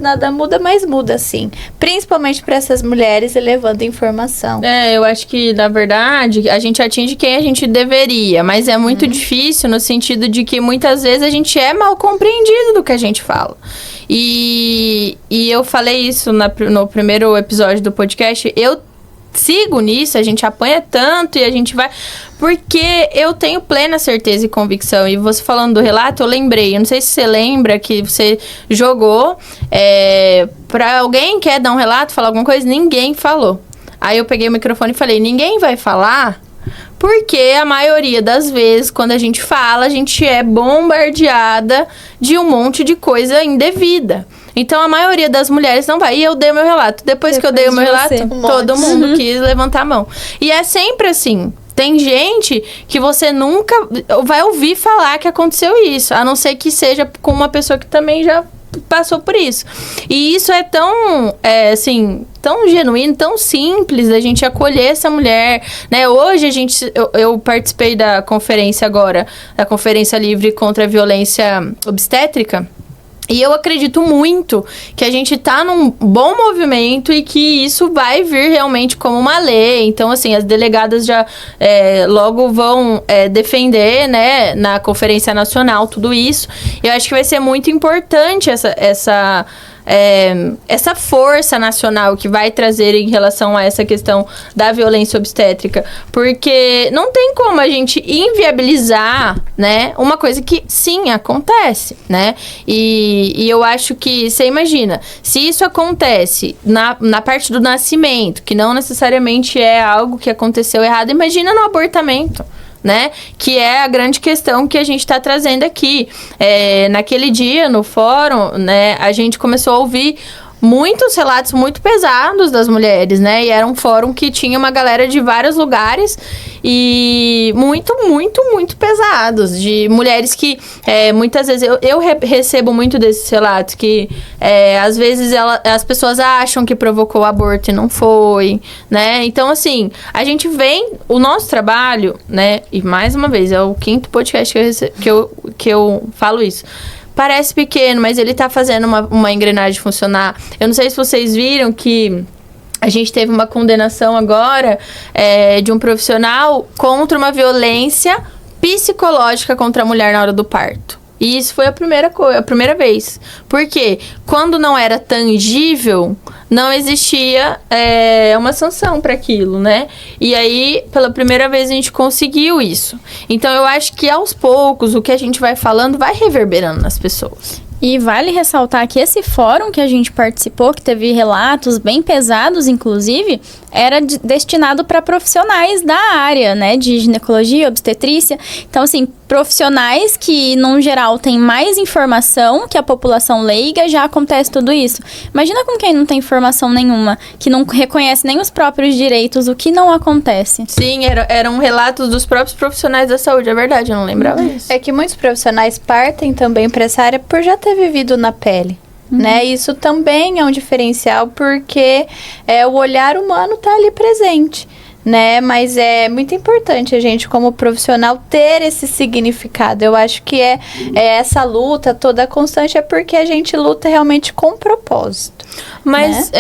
nada muda, mas muda sim. Principalmente para essas mulheres e levando informação. Eu acho que, na verdade, a gente atinge quem a gente deveria, mas é muito difícil no sentido de que muitas vezes a gente é mal compreendido do que a gente fala. E eu falei isso no primeiro episódio do podcast, eu sigo nisso, a gente apanha tanto e a gente vai... Porque eu tenho plena certeza e convicção. E você falando do relato, eu lembrei. Eu não sei se você lembra que você jogou pra alguém quer dar um relato, falar alguma coisa, ninguém falou. Aí eu peguei o microfone e falei, ninguém vai falar... Porque a maioria das vezes, quando a gente fala, a gente é bombardeada de um monte de coisa indevida. Então, a maioria das mulheres não vai. E eu dei o meu relato. Depois que eu dei o meu relato, todo mundo quis levantar a mão. E é sempre assim. Tem gente que você nunca vai ouvir falar que aconteceu isso. A não ser que seja com uma pessoa que também já passou por isso. E isso é tão, tão genuíno, tão simples da gente acolher essa mulher, né? Hoje eu participei da conferência agora, da Conferência Livre contra a Violência Obstétrica. E eu acredito muito que a gente tá num bom movimento e que isso vai vir realmente como uma lei. Então, assim, as delegadas já logo vão defender, né, na Conferência Nacional, tudo isso. Eu acho que vai ser muito importante essa força nacional que vai trazer em relação a essa questão da violência obstétrica, porque não tem como a gente inviabilizar, né, uma coisa que sim acontece, né, e eu acho que, você imagina, se isso acontece na parte do nascimento, que não necessariamente é algo que aconteceu errado, imagina no abortamento, né? Que é a grande questão que a gente está trazendo aqui. Naquele dia, no fórum, né, a gente começou a ouvir muitos relatos muito pesados das mulheres, né? E era um fórum que tinha uma galera de vários lugares e muito, muito, muito pesados. De mulheres que, muitas vezes, eu recebo muito desses relatos que, às vezes, as pessoas acham que provocou o aborto e não foi, né? Então, assim, a gente vem, o nosso trabalho, né? E, mais uma vez, é o 5º podcast que eu falo isso. Parece pequeno, mas ele tá fazendo uma engrenagem funcionar. Eu não sei se vocês viram que a gente teve uma condenação agora de um profissional contra uma violência psicológica contra a mulher na hora do parto. E isso foi a primeira vez. Porque quando não era tangível, não existia uma sanção para aquilo, né? E aí, pela primeira vez, a gente conseguiu isso. Então, eu acho que aos poucos, o que a gente vai falando vai reverberando nas pessoas. E vale ressaltar que esse fórum que a gente participou, que teve relatos bem pesados, inclusive, era destinado para profissionais da área, né, de ginecologia, obstetrícia. Então, assim, profissionais que, num geral, têm mais informação que a população leiga, já acontece tudo isso. Imagina com quem não tem informação nenhuma, que não reconhece nem os próprios direitos, o que não acontece. Sim, eram relatos dos próprios profissionais da saúde, é verdade, eu não lembrava isso. É que muitos profissionais partem também para essa área por já ter vivido na pele. Né? Isso também é um diferencial porque o olhar humano está ali presente, né? Mas é muito importante a gente, como profissional, ter esse significado. Eu acho que essa luta toda constante é porque a gente luta realmente com propósito. Mas,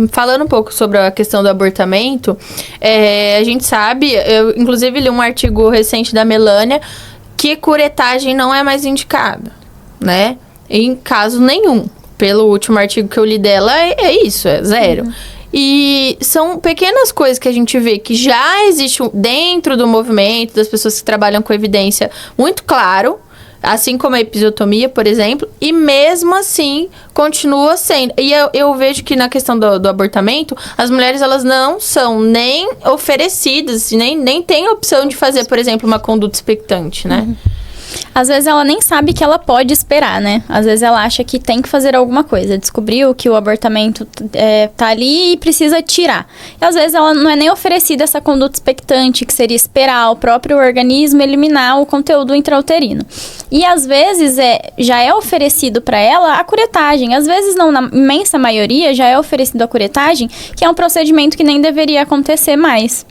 falando um pouco sobre a questão do abortamento, a gente sabe, eu inclusive li um artigo recente da Melânia, que curetagem não é mais indicada, né? Em caso nenhum. Pelo último artigo que eu li dela, é isso, é zero. E são pequenas coisas que a gente vê que já existe dentro do movimento, das pessoas que trabalham com evidência, muito claro, assim como a episiotomia, por exemplo, e mesmo assim continua sendo. E eu vejo que na questão do abortamento, as mulheres elas não são nem oferecidas, nem têm a opção de fazer, por exemplo, uma conduta expectante, né? Às vezes ela nem sabe que ela pode esperar, né? Às vezes ela acha que tem que fazer alguma coisa. Descobriu que o abortamento tá ali e precisa tirar. E às vezes ela não é nem oferecida essa conduta expectante, que seria esperar o próprio organismo eliminar o conteúdo intrauterino. E às vezes já é oferecido para ela a curetagem. Às vezes não, na imensa maioria já é oferecido a curetagem, que é um procedimento que nem deveria acontecer mais.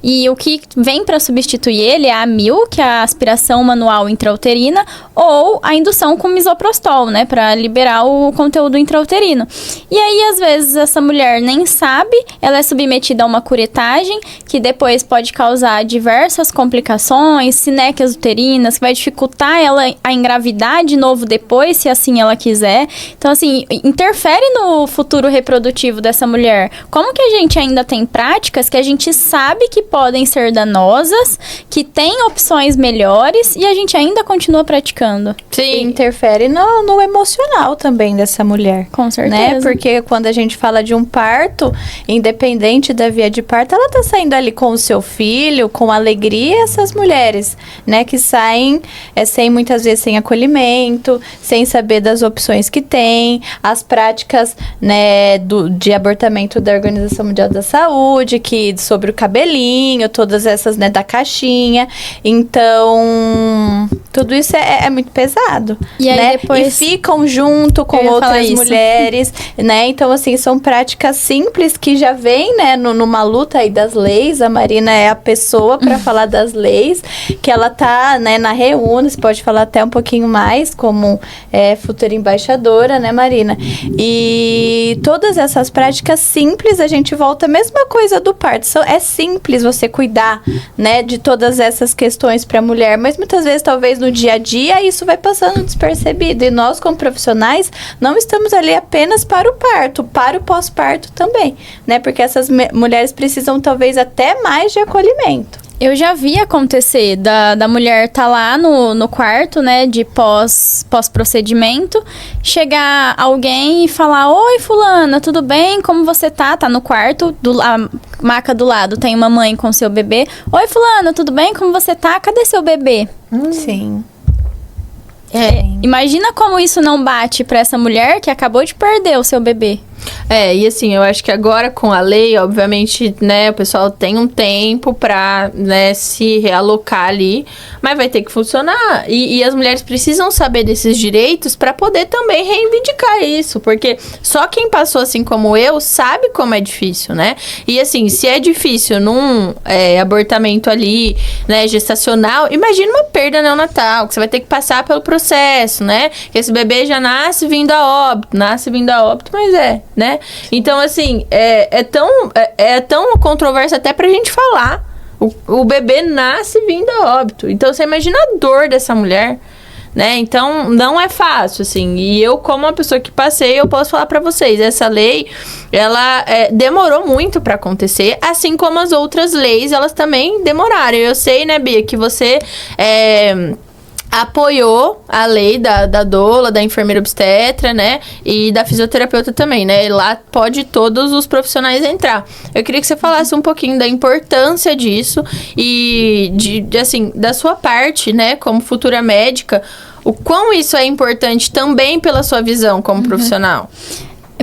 E o que vem para substituir ele é a AMIL, que é a aspiração manual intrauterina, ou a indução com misoprostol, né, para liberar o conteúdo intrauterino. E aí, às vezes, essa mulher nem sabe, ela é submetida a uma curetagem, que depois pode causar diversas complicações, sinéquias uterinas, que vai dificultar ela a engravidar de novo depois, se assim ela quiser. Então, assim, interfere no futuro reprodutivo dessa mulher. Como que a gente ainda tem práticas que a gente sabe que podem ser danosas, que tem opções melhores, e a gente ainda continua praticando? Sim. E interfere no emocional também dessa mulher. Com certeza. Né? Porque quando a gente fala de um parto, independente da via de parto, ela tá saindo ali com o seu filho, com alegria, essas mulheres, né? Que saem muitas vezes sem acolhimento, sem saber das opções que tem, as práticas, né, de abortamento da Organização Mundial da Saúde, que sobre o cabelinho, todas essas, né, da caixinha. Então, tudo isso é muito pesado. E aí, né? depois... E ficam junto com outras mulheres, né? Então, assim, são práticas simples que já vem, né, numa luta aí das leis. A Marina é a pessoa para falar das leis, que ela tá, né, na Reúne, você pode falar até um pouquinho mais, como futura embaixadora, né, Marina? E todas essas práticas simples, a gente volta a mesma coisa do parto. É simples você cuidar, né, de todas essas questões para a mulher, mas muitas vezes, talvez no dia a dia, isso vai passando despercebido. E nós, como profissionais, não estamos ali apenas para o parto, para o pós-parto também, né? Porque essas mulheres precisam, talvez, até mais de acolhimento. Eu já vi acontecer da mulher tá lá no quarto, né, de pós-procedimento, chegar alguém e falar: oi, fulana, tudo bem? Como você tá? Tá no quarto, a maca do lado tem uma mãe com seu bebê. Oi, fulana, tudo bem? Como você tá? Cadê seu bebê? Sim. Imagina como isso não bate pra essa mulher que acabou de perder o seu bebê. E assim, eu acho que agora com a lei, obviamente, né, o pessoal tem um tempo pra, né, se realocar ali, mas vai ter que funcionar. E as mulheres precisam saber desses direitos pra poder também reivindicar isso, porque só quem passou assim como eu sabe como é difícil, né? E assim, se é difícil num abortamento ali, né, gestacional, imagina uma perda neonatal, que você vai ter que passar pelo processo, né? Que esse bebê já nasce vindo a óbito, mas né? Então, assim, é tão controverso até pra gente falar. O bebê nasce vindo a óbito. Então, você imagina a dor dessa mulher, né? Então, não é fácil, assim. E eu, como uma pessoa que passei, eu posso falar pra vocês, essa lei, ela demorou muito pra acontecer, assim como as outras leis, elas também demoraram. Eu sei, né, Bia, que você apoiou a lei da doula, da enfermeira obstetra, né? E da fisioterapeuta também, né? Lá pode todos os profissionais entrar. Eu queria que você falasse um pouquinho da importância disso e, assim, da sua parte, né? Como futura médica, o quão isso é importante também pela sua visão como profissional.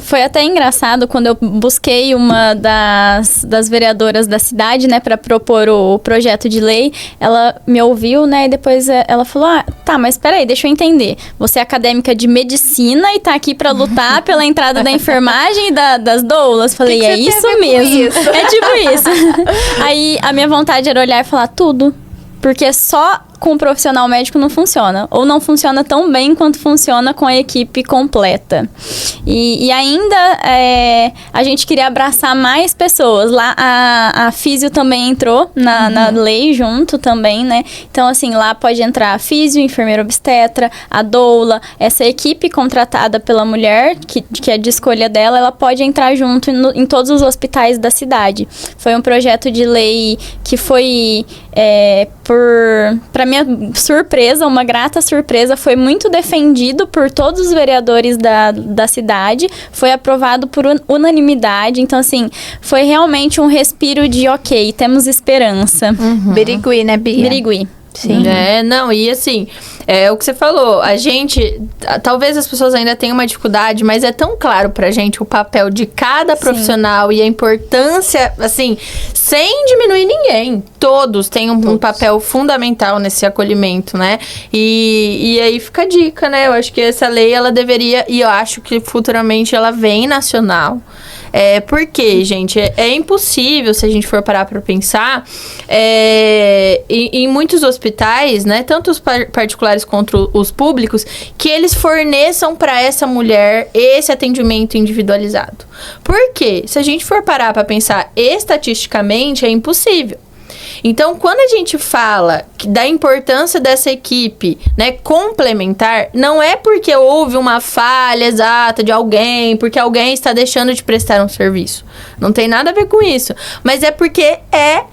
Foi até engraçado quando eu busquei uma das vereadoras da cidade, né, para propor o projeto de lei. Ela me ouviu, né, e depois ela falou: tá, mas peraí, deixa eu entender. Você é acadêmica de medicina e tá aqui para lutar pela entrada da enfermagem e das doulas? Falei, é isso mesmo. É tipo isso. Aí a minha vontade era olhar e falar tudo. Porque só com o profissional médico não funciona. Ou não funciona tão bem quanto funciona com a equipe completa. E ainda a gente queria abraçar mais pessoas. Lá a físio também entrou na lei junto também, né? Então, assim, lá pode entrar a físio, enfermeira obstetra, a doula. Essa equipe contratada pela mulher, que é de escolha dela, ela pode entrar junto em todos os hospitais da cidade. Foi um projeto de lei que foi... para minha surpresa, uma grata surpresa, foi muito defendido por todos os vereadores da cidade, foi aprovado por unanimidade, então assim, foi realmente um respiro de ok, temos esperança. Birigui, né, Bia? Birigui. Sim. Não, e assim, o que você falou, a gente, talvez as pessoas ainda tenham uma dificuldade, mas é tão claro pra gente o papel de cada profissional e a importância, assim, sem diminuir ninguém. Todos têm um papel fundamental nesse acolhimento, né? E aí fica a dica, né? Eu acho que essa lei, ela deveria, e eu acho que futuramente ela vem nacional. Porque, gente, é impossível, se a gente for parar para pensar, em muitos hospitais, né, tanto os particulares quanto os públicos, que eles forneçam para essa mulher esse atendimento individualizado. Por quê? Se a gente for parar para pensar estatisticamente, é impossível. Então, quando a gente fala da importância dessa equipe, né, complementar, não é porque houve uma falha exata de alguém, porque alguém está deixando de prestar um serviço. Não tem nada a ver com isso. Mas é porque é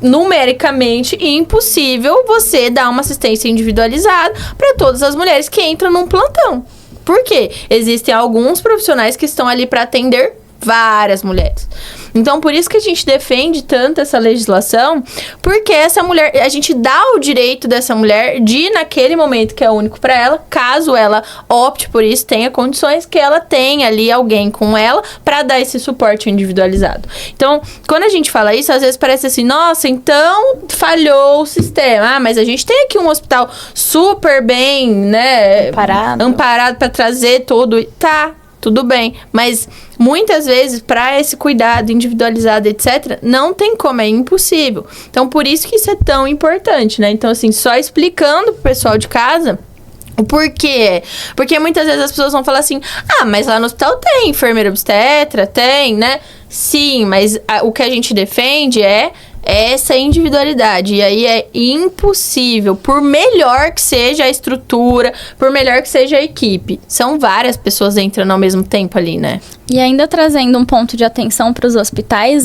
numericamente impossível você dar uma assistência individualizada para todas as mulheres que entram num plantão. Por quê? Existem alguns profissionais que estão ali para atender várias mulheres. Então, por isso que a gente defende tanto essa legislação, porque essa mulher, a gente dá o direito dessa mulher de, naquele momento que é único para ela, caso ela opte por isso, tenha condições, que ela tenha ali alguém com ela para dar esse suporte individualizado. Então, quando a gente fala isso, às vezes parece assim, nossa, então falhou o sistema. Mas a gente tem aqui um hospital super bem, né, amparado para trazer tudo. Tá, tudo bem, mas muitas vezes, para esse cuidado individualizado, etc., não tem como, é impossível. Então, por isso que isso é tão importante, né? Então, assim, só explicando pro pessoal de casa o porquê. Porque muitas vezes as pessoas vão falar assim, mas lá no hospital tem enfermeira obstetra, tem, né? Sim, mas o que a gente defende é essa individualidade. E aí é impossível, por melhor que seja a estrutura, por melhor que seja a equipe. São várias pessoas entrando ao mesmo tempo ali, né? E ainda trazendo um ponto de atenção para os hospitais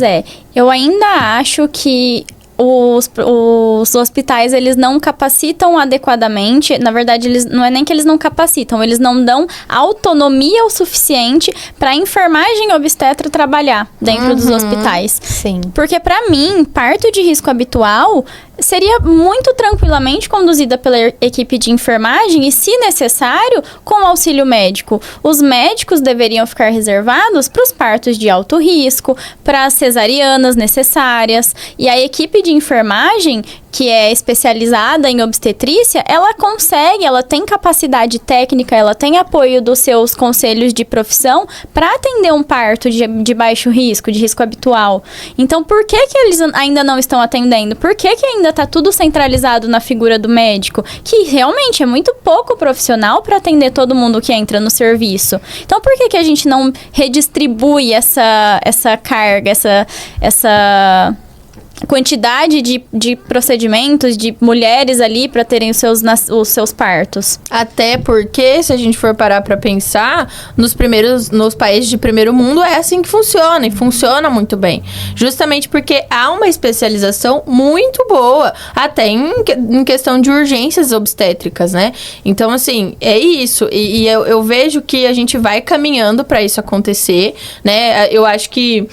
eu ainda acho que os hospitais, eles não capacitam adequadamente. Na verdade, não é nem que eles não capacitam, eles não dão autonomia o suficiente para a enfermagem obstetra trabalhar dentro dos hospitais. Sim. Porque, para mim, parto de risco habitual seria muito tranquilamente conduzida pela equipe de enfermagem e, se necessário, com auxílio médico. Os médicos deveriam ficar reservados para os partos de alto risco, para as cesarianas necessárias. E a equipe de enfermagem, que é especializada em obstetrícia, ela tem capacidade técnica, ela tem apoio dos seus conselhos de profissão para atender um parto de baixo risco, de risco habitual. Então, por que eles ainda não estão atendendo? Por que ainda está tudo centralizado na figura do médico? Que realmente é muito pouco profissional para atender todo mundo que entra no serviço. Então, por que a gente não redistribui essa carga, quantidade de procedimentos de mulheres ali para terem os seus partos. Até porque, se a gente for parar para pensar, nos países de primeiro mundo é assim que funciona, e funciona muito bem. Justamente porque há uma especialização muito boa, até em questão de urgências obstétricas, né? Então, assim, é isso. E eu vejo que a gente vai caminhando para isso acontecer, né? Eu acho que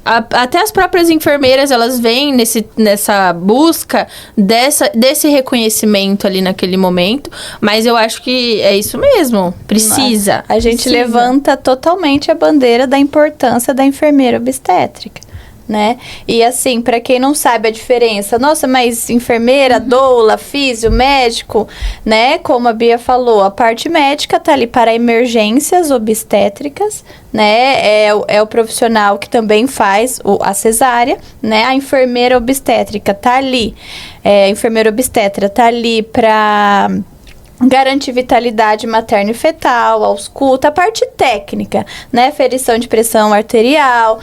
até as próprias enfermeiras, elas vêm nessa busca desse reconhecimento ali naquele momento, mas eu acho que é isso mesmo, precisa. A gente levanta totalmente a bandeira da importância da enfermeira obstétrica, né? E assim, para quem não sabe a diferença, nossa, mas enfermeira, doula, físio, médico, né? Como a Bia falou, a parte médica tá ali para emergências obstétricas, né? É o profissional que também faz a cesárea, né? A enfermeira obstétrica tá ali, a enfermeira obstetra tá ali para garantir vitalidade materna e fetal, ausculta, a parte técnica, né? Ferição de pressão arterial,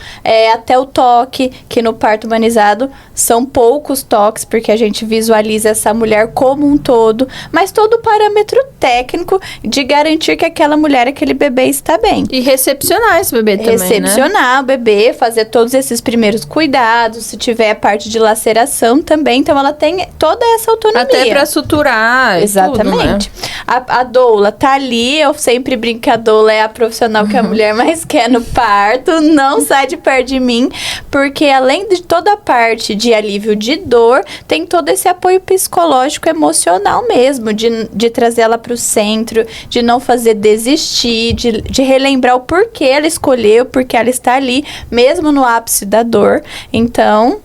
até o toque, que no parto humanizado são poucos toques, porque a gente visualiza essa mulher como um todo, mas todo o parâmetro técnico de garantir que aquela mulher, aquele bebê está bem. E recepcionar esse bebê também, recepcionar o bebê, fazer todos esses primeiros cuidados, se tiver a parte de laceração também, então ela tem toda essa autonomia. Até para suturar. Exatamente. Tudo, né? A doula tá ali, eu sempre brinco que a doula é a profissional que a mulher mais quer no parto, não sai de perto de mim, porque além de toda a parte de alívio de dor, tem todo esse apoio psicológico, emocional mesmo, de trazer ela pro centro, de não fazer desistir, de relembrar o porquê ela escolheu, porque ela está ali, mesmo no ápice da dor. Então,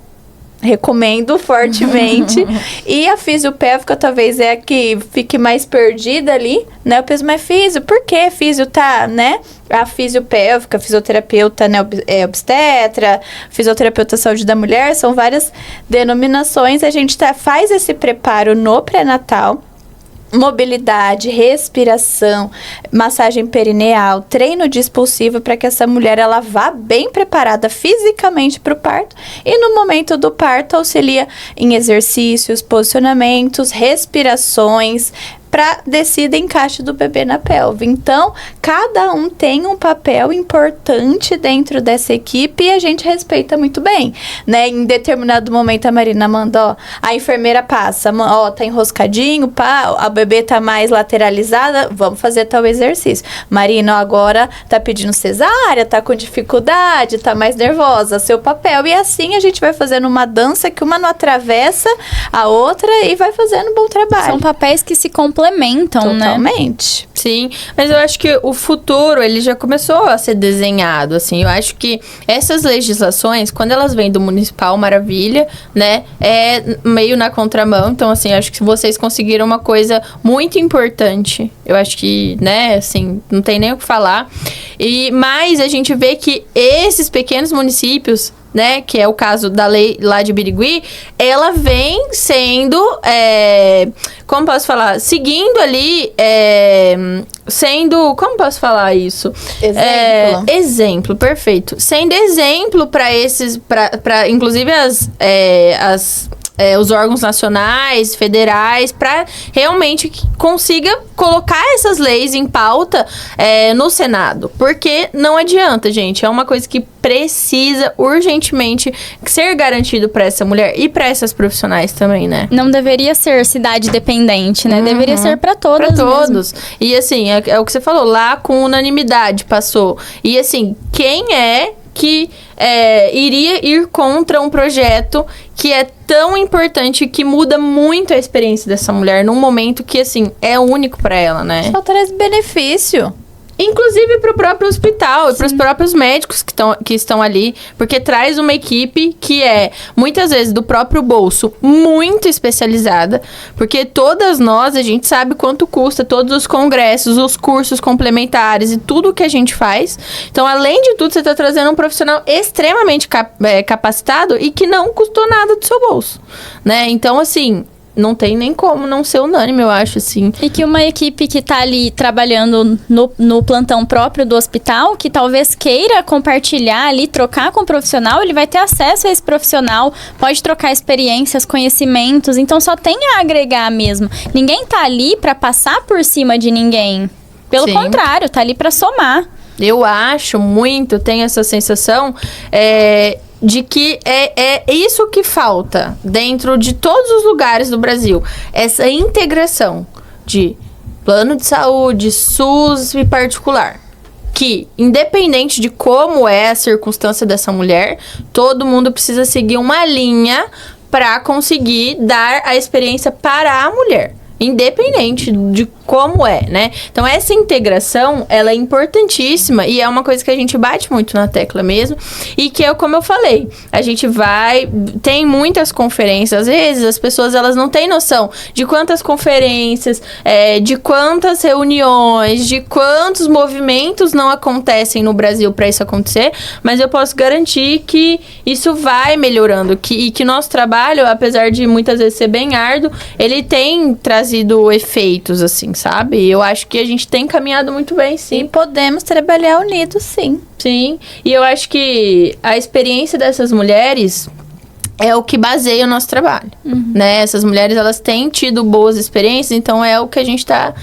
recomendo fortemente. E a fisiopélvica talvez é a que fique mais perdida ali, né? Eu penso, mas físio, por que físio tá, né? A fisiopélvica, fisioterapeuta, né, obstetra, fisioterapeuta saúde da mulher, são várias denominações. A gente faz esse preparo no pré-natal. Mobilidade, respiração, massagem perineal, treino de expulsivo para que essa mulher ela vá bem preparada fisicamente para o parto e no momento do parto auxilia em exercícios, posicionamentos, respirações para descida e encaixe do bebê na pelve. Então, cada um tem um papel importante dentro dessa equipe e a gente respeita muito bem, né? Em determinado momento a Marina manda, ó, a enfermeira passa, ó, tá enroscadinho, pá, a bebê tá mais lateralizada, vamos fazer tal exercício. Marina, ó, agora tá pedindo cesárea, tá com dificuldade, tá mais nervosa, seu papel. E assim a gente vai fazendo uma dança que uma não atravessa a outra e vai fazendo um bom trabalho. São papéis que se complementam, totalmente. Né? Sim, mas eu acho que o futuro, ele já começou a ser desenhado, assim. Eu acho que essas legislações, quando elas vêm do municipal, maravilha, né? É meio na contramão. Então, assim, acho que vocês conseguiram uma coisa muito importante. Eu acho que, né, assim, não tem nem o que falar. Mas a gente vê que esses pequenos municípios, né, que é o caso da lei lá de Birigui, ela vem sendo, como posso falar, seguindo ali, sendo, como posso falar isso? Exemplo, perfeito. Sendo exemplo para esses, para inclusive os órgãos nacionais, federais, para realmente que consiga colocar essas leis em pauta no Senado. Porque não adianta, gente. É uma coisa que precisa urgentemente ser garantido para essa mulher e para essas profissionais também, né? Não deveria ser cidade dependente, né? Deveria ser para todas. Para todos. E assim, é o que você falou, lá com unanimidade passou. E assim, quem que iria ir contra um projeto que é tão importante, que muda muito a experiência dessa mulher num momento que, assim, é único para ela, né? Só traz benefício. Inclusive para o próprio hospital. Sim. E para os próprios médicos que estão ali. Porque traz uma equipe que é, muitas vezes, do próprio bolso, muito especializada. Porque todas nós, a gente sabe quanto custa todos os congressos, os cursos complementares e tudo que a gente faz. Então, além de tudo, você está trazendo um profissional extremamente capacitado e que não custou nada do seu bolso, né? Então, assim, não tem nem como não ser unânime, eu acho, assim. E que uma equipe que tá ali trabalhando no plantão próprio do hospital, que talvez queira compartilhar ali, trocar com o profissional, ele vai ter acesso a esse profissional, pode trocar experiências, conhecimentos, então só tem a agregar mesmo. Ninguém tá ali pra passar por cima de ninguém. Pelo contrário, tá ali pra somar. Eu acho muito, tenho essa sensação, de que é isso que falta dentro de todos os lugares do Brasil. Essa integração de plano de saúde, SUS e particular. Que, independente de como é a circunstância dessa mulher, todo mundo precisa seguir uma linha para conseguir dar a experiência para a mulher. Independente de como é, né? Então, essa integração, ela é importantíssima e é uma coisa que a gente bate muito na tecla mesmo. E que é como eu falei, a gente tem muitas conferências. Às vezes, as pessoas, elas não têm noção de quantas conferências, de quantas reuniões, de quantos movimentos não acontecem no Brasil para isso acontecer. Mas eu posso garantir que isso vai melhorando. E que nosso trabalho, apesar de muitas vezes ser bem árduo, ele tem trazido efeitos, assim, sabe? Eu acho que a gente tem caminhado muito bem, sim. E podemos trabalhar unidos, sim. Sim, e eu acho que a experiência dessas mulheres é o que baseia o nosso trabalho, né? Essas mulheres, elas têm tido boas experiências, então é o que a gente tá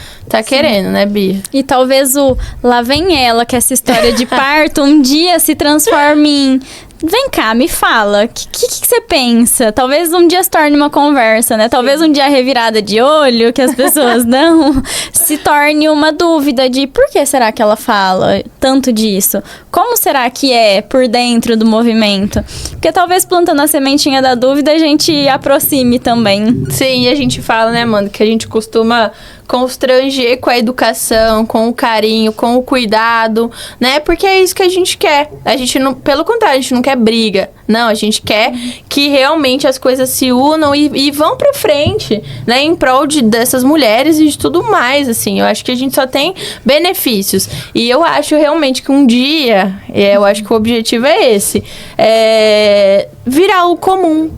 querendo, né, Bia? E talvez lá vem ela, que essa história de parto um dia se transforme em... Vem cá, me fala, o que você pensa? Talvez um dia se torne uma conversa, né? Talvez um dia a revirada de olho que as pessoas dão se torne uma dúvida de por que será que ela fala tanto disso? Como será que é por dentro do movimento? Porque talvez plantando a sementinha da dúvida a gente aproxime também. Sim, e a gente fala, né, mano, que a gente costuma constranger com a educação, com o carinho, com o cuidado, né? Porque é isso que a gente quer. A gente não, pelo contrário, a gente não quer briga. Não, a gente quer que realmente as coisas se unam e vão pra frente, né? Em prol dessas mulheres e de tudo mais, assim. Eu acho que a gente só tem benefícios. E eu acho realmente que um dia, eu acho que o objetivo é esse, virar o comum.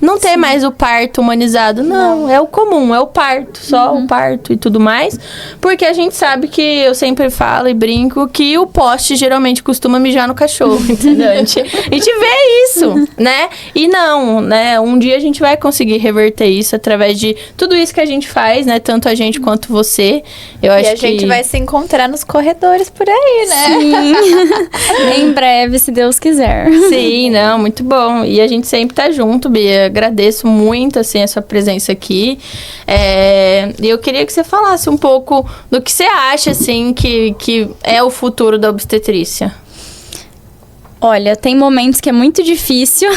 Não ter mais o parto humanizado, não. É o comum, é o parto, só o parto e tudo mais. Porque a gente sabe que, eu sempre falo e brinco, que o poste geralmente costuma mijar no cachorro, entendeu? A gente vê isso, né? E não, né? Um dia a gente vai conseguir reverter isso através de tudo isso que a gente faz, né? Tanto a gente quanto você. Eu acho a gente vai se encontrar nos corredores por aí, né? Sim. Em breve, se Deus quiser. Sim, não, muito bom. E a gente sempre tá junto, Bia. Agradeço muito, assim, a sua presença aqui. E eu queria que você falasse um pouco do que você acha, assim, que é o futuro da obstetrícia. Olha, tem momentos que é muito difícil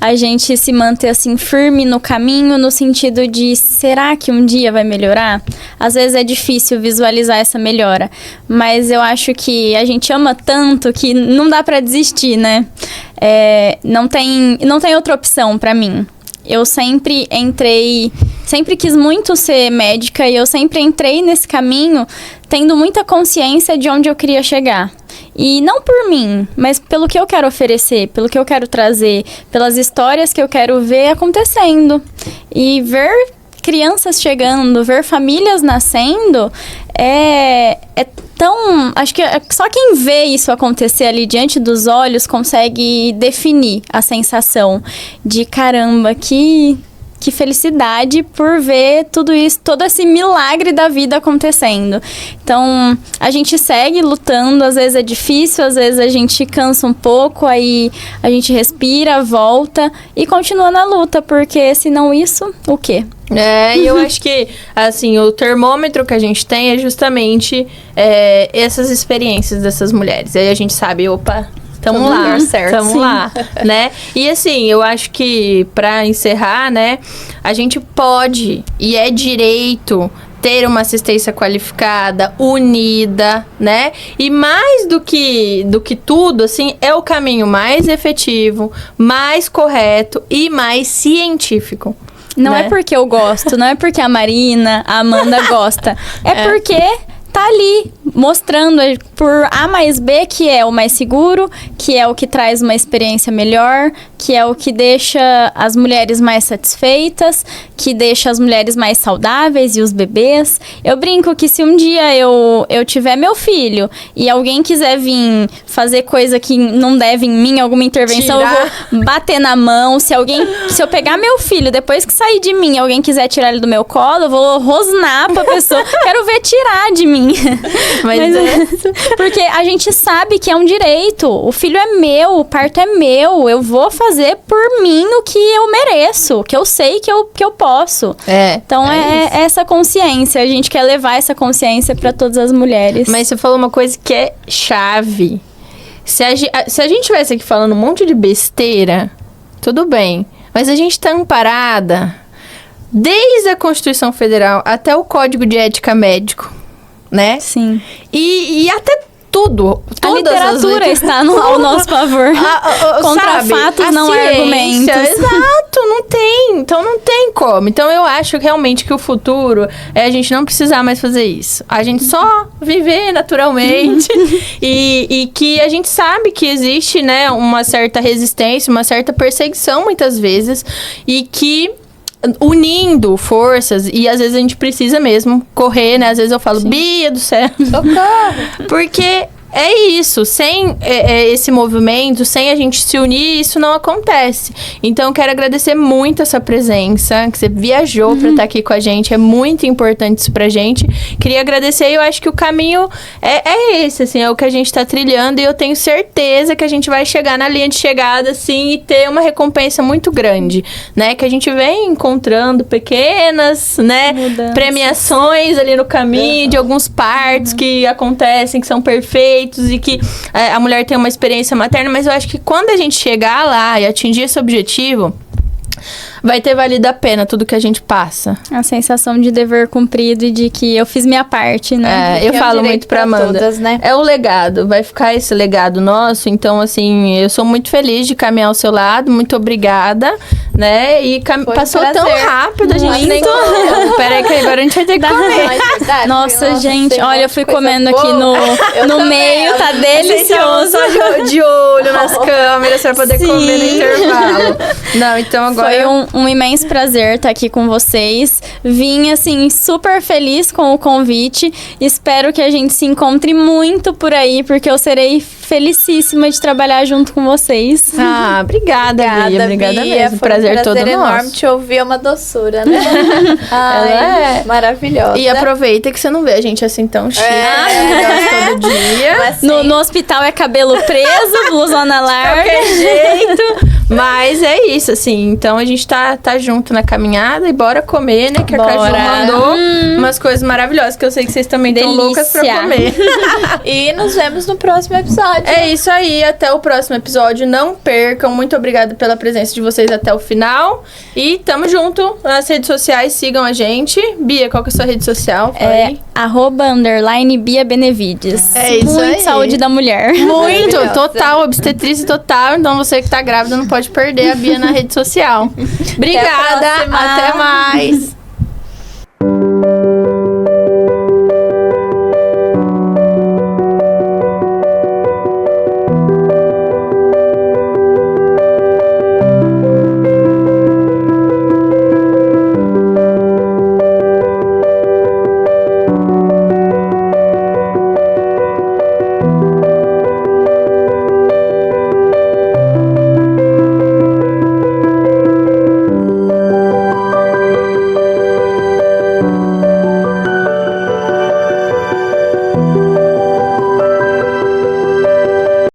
a gente se manter assim firme no caminho, no sentido de será que um dia vai melhorar? Às vezes é difícil visualizar essa melhora, mas eu acho que a gente ama tanto que não dá pra desistir, né? Não tem outra opção pra mim. Eu sempre quis muito ser médica e eu sempre entrei nesse caminho tendo muita consciência de onde eu queria chegar. E não por mim, mas pelo que eu quero oferecer, pelo que eu quero trazer, pelas histórias que eu quero ver acontecendo. E ver crianças chegando, ver famílias nascendo, é tão... Acho que só quem vê isso acontecer ali diante dos olhos consegue definir a sensação de caramba, que felicidade por ver tudo isso, todo esse milagre da vida acontecendo. Então, a gente segue lutando, às vezes é difícil, às vezes a gente cansa um pouco, aí a gente respira, volta e continua na luta, porque senão isso, o quê? E eu acho que, assim, o termômetro que a gente tem é justamente essas experiências dessas mulheres. Aí a gente sabe, opa... Tamo lá, né? E assim, eu acho que pra encerrar, né, a gente pode e é direito ter uma assistência qualificada, unida, né? E mais do que tudo, assim, é o caminho mais efetivo, mais correto e mais científico. Não né? É porque eu gosto, não é porque a Marina, a Amanda gosta. É porque tá ali mostrando por A mais B que é o mais seguro, que é o que traz uma experiência melhor, que é o que deixa as mulheres mais satisfeitas, que deixa as mulheres mais saudáveis e os bebês. Eu brinco que se um dia eu tiver meu filho e alguém quiser vir fazer coisa que não deve em mim, alguma intervenção, eu vou bater na mão. Se eu pegar meu filho, depois que sair de mim, alguém quiser tirar ele do meu colo, eu vou rosnar pra pessoa. Quero ver tirar de mim. Porque a gente sabe que é um direito. O filho é meu, o parto é meu. Eu vou fazer por mim o que eu mereço, que eu sei que eu posso. Então é essa consciência. A gente quer levar essa consciência pra todas as mulheres. Mas você falou uma coisa que é chave. Se a gente estivesse aqui falando um monte de besteira, tudo bem. Mas a gente tá amparada desde a Constituição Federal até o Código de Ética Médico, né? Sim. E até tudo. A literatura está ao nosso favor. Contra fatos, não há argumentos. Exato, não tem. Então não tem como. Então eu acho realmente que o futuro é a gente não precisar mais fazer isso. A gente só viver naturalmente. e que a gente sabe que existe, né, uma certa resistência, uma certa perseguição muitas vezes. E que unindo forças, e às vezes a gente precisa mesmo correr, né? Às vezes eu falo, sim, Bia do céu, socorro! Porque é isso, sem esse movimento, sem a gente se unir, isso não acontece. Então, eu quero agradecer muito essa presença, que você viajou pra estar aqui com a gente, é muito importante isso pra gente. Queria agradecer, e eu acho que o caminho é esse, assim, é o que a gente tá trilhando, e eu tenho certeza que a gente vai chegar na linha de chegada, assim, e ter uma recompensa muito grande, né? Que a gente vem encontrando pequenas, né, premiações ali no caminho, de alguns partos que acontecem, que são perfeitos, e que a mulher tem uma experiência materna, mas eu acho que quando a gente chegar lá e atingir esse objetivo, vai ter valido a pena tudo que a gente passa. A sensação de dever cumprido e de que eu fiz minha parte, né? Eu falo muito pra Amanda. Todas, né? É o legado, vai ficar esse legado nosso. Então, assim, eu sou muito feliz de caminhar ao seu lado. Muito obrigada, né? E passou tão rápido, a gente nem comeu. Peraí que agora a gente vai ter que comer. Nossa, gente, olha, eu fui comendo aqui no meio, tá delicioso. Só de olho nas câmeras pra poder comer no intervalo. Não, então agora... Foi um imenso prazer estar aqui com vocês. Vim, assim, super feliz com o convite. Espero que a gente se encontre muito por aí, porque eu serei felicíssima de trabalhar junto com vocês. Obrigada, Bia. Obrigada mesmo. Prazer todo nosso. Enorme te ouvir, é uma doçura, né? Ela é maravilhosa. E aproveita que você não vê a gente assim tão chique. Todo dia. No hospital é cabelo preso, blusona larga. De qualquer jeito. Mas é isso, assim. Então a gente tá junto na caminhada e bora comer, né? Que a Caju mandou umas coisas maravilhosas que eu sei que vocês também estão loucas pra comer. E nos vemos no próximo episódio. É isso aí, até o próximo episódio. Não percam. Muito obrigada pela presença de vocês até o final. E tamo junto nas redes sociais, sigam a gente. Bia, qual que é a sua rede social? @Bia Benevides. É isso aí. Muito saúde da mulher. Muito, total, obstetrícia total. Então você que tá grávida não pode perder a Bia na rede social. Obrigada, até mais.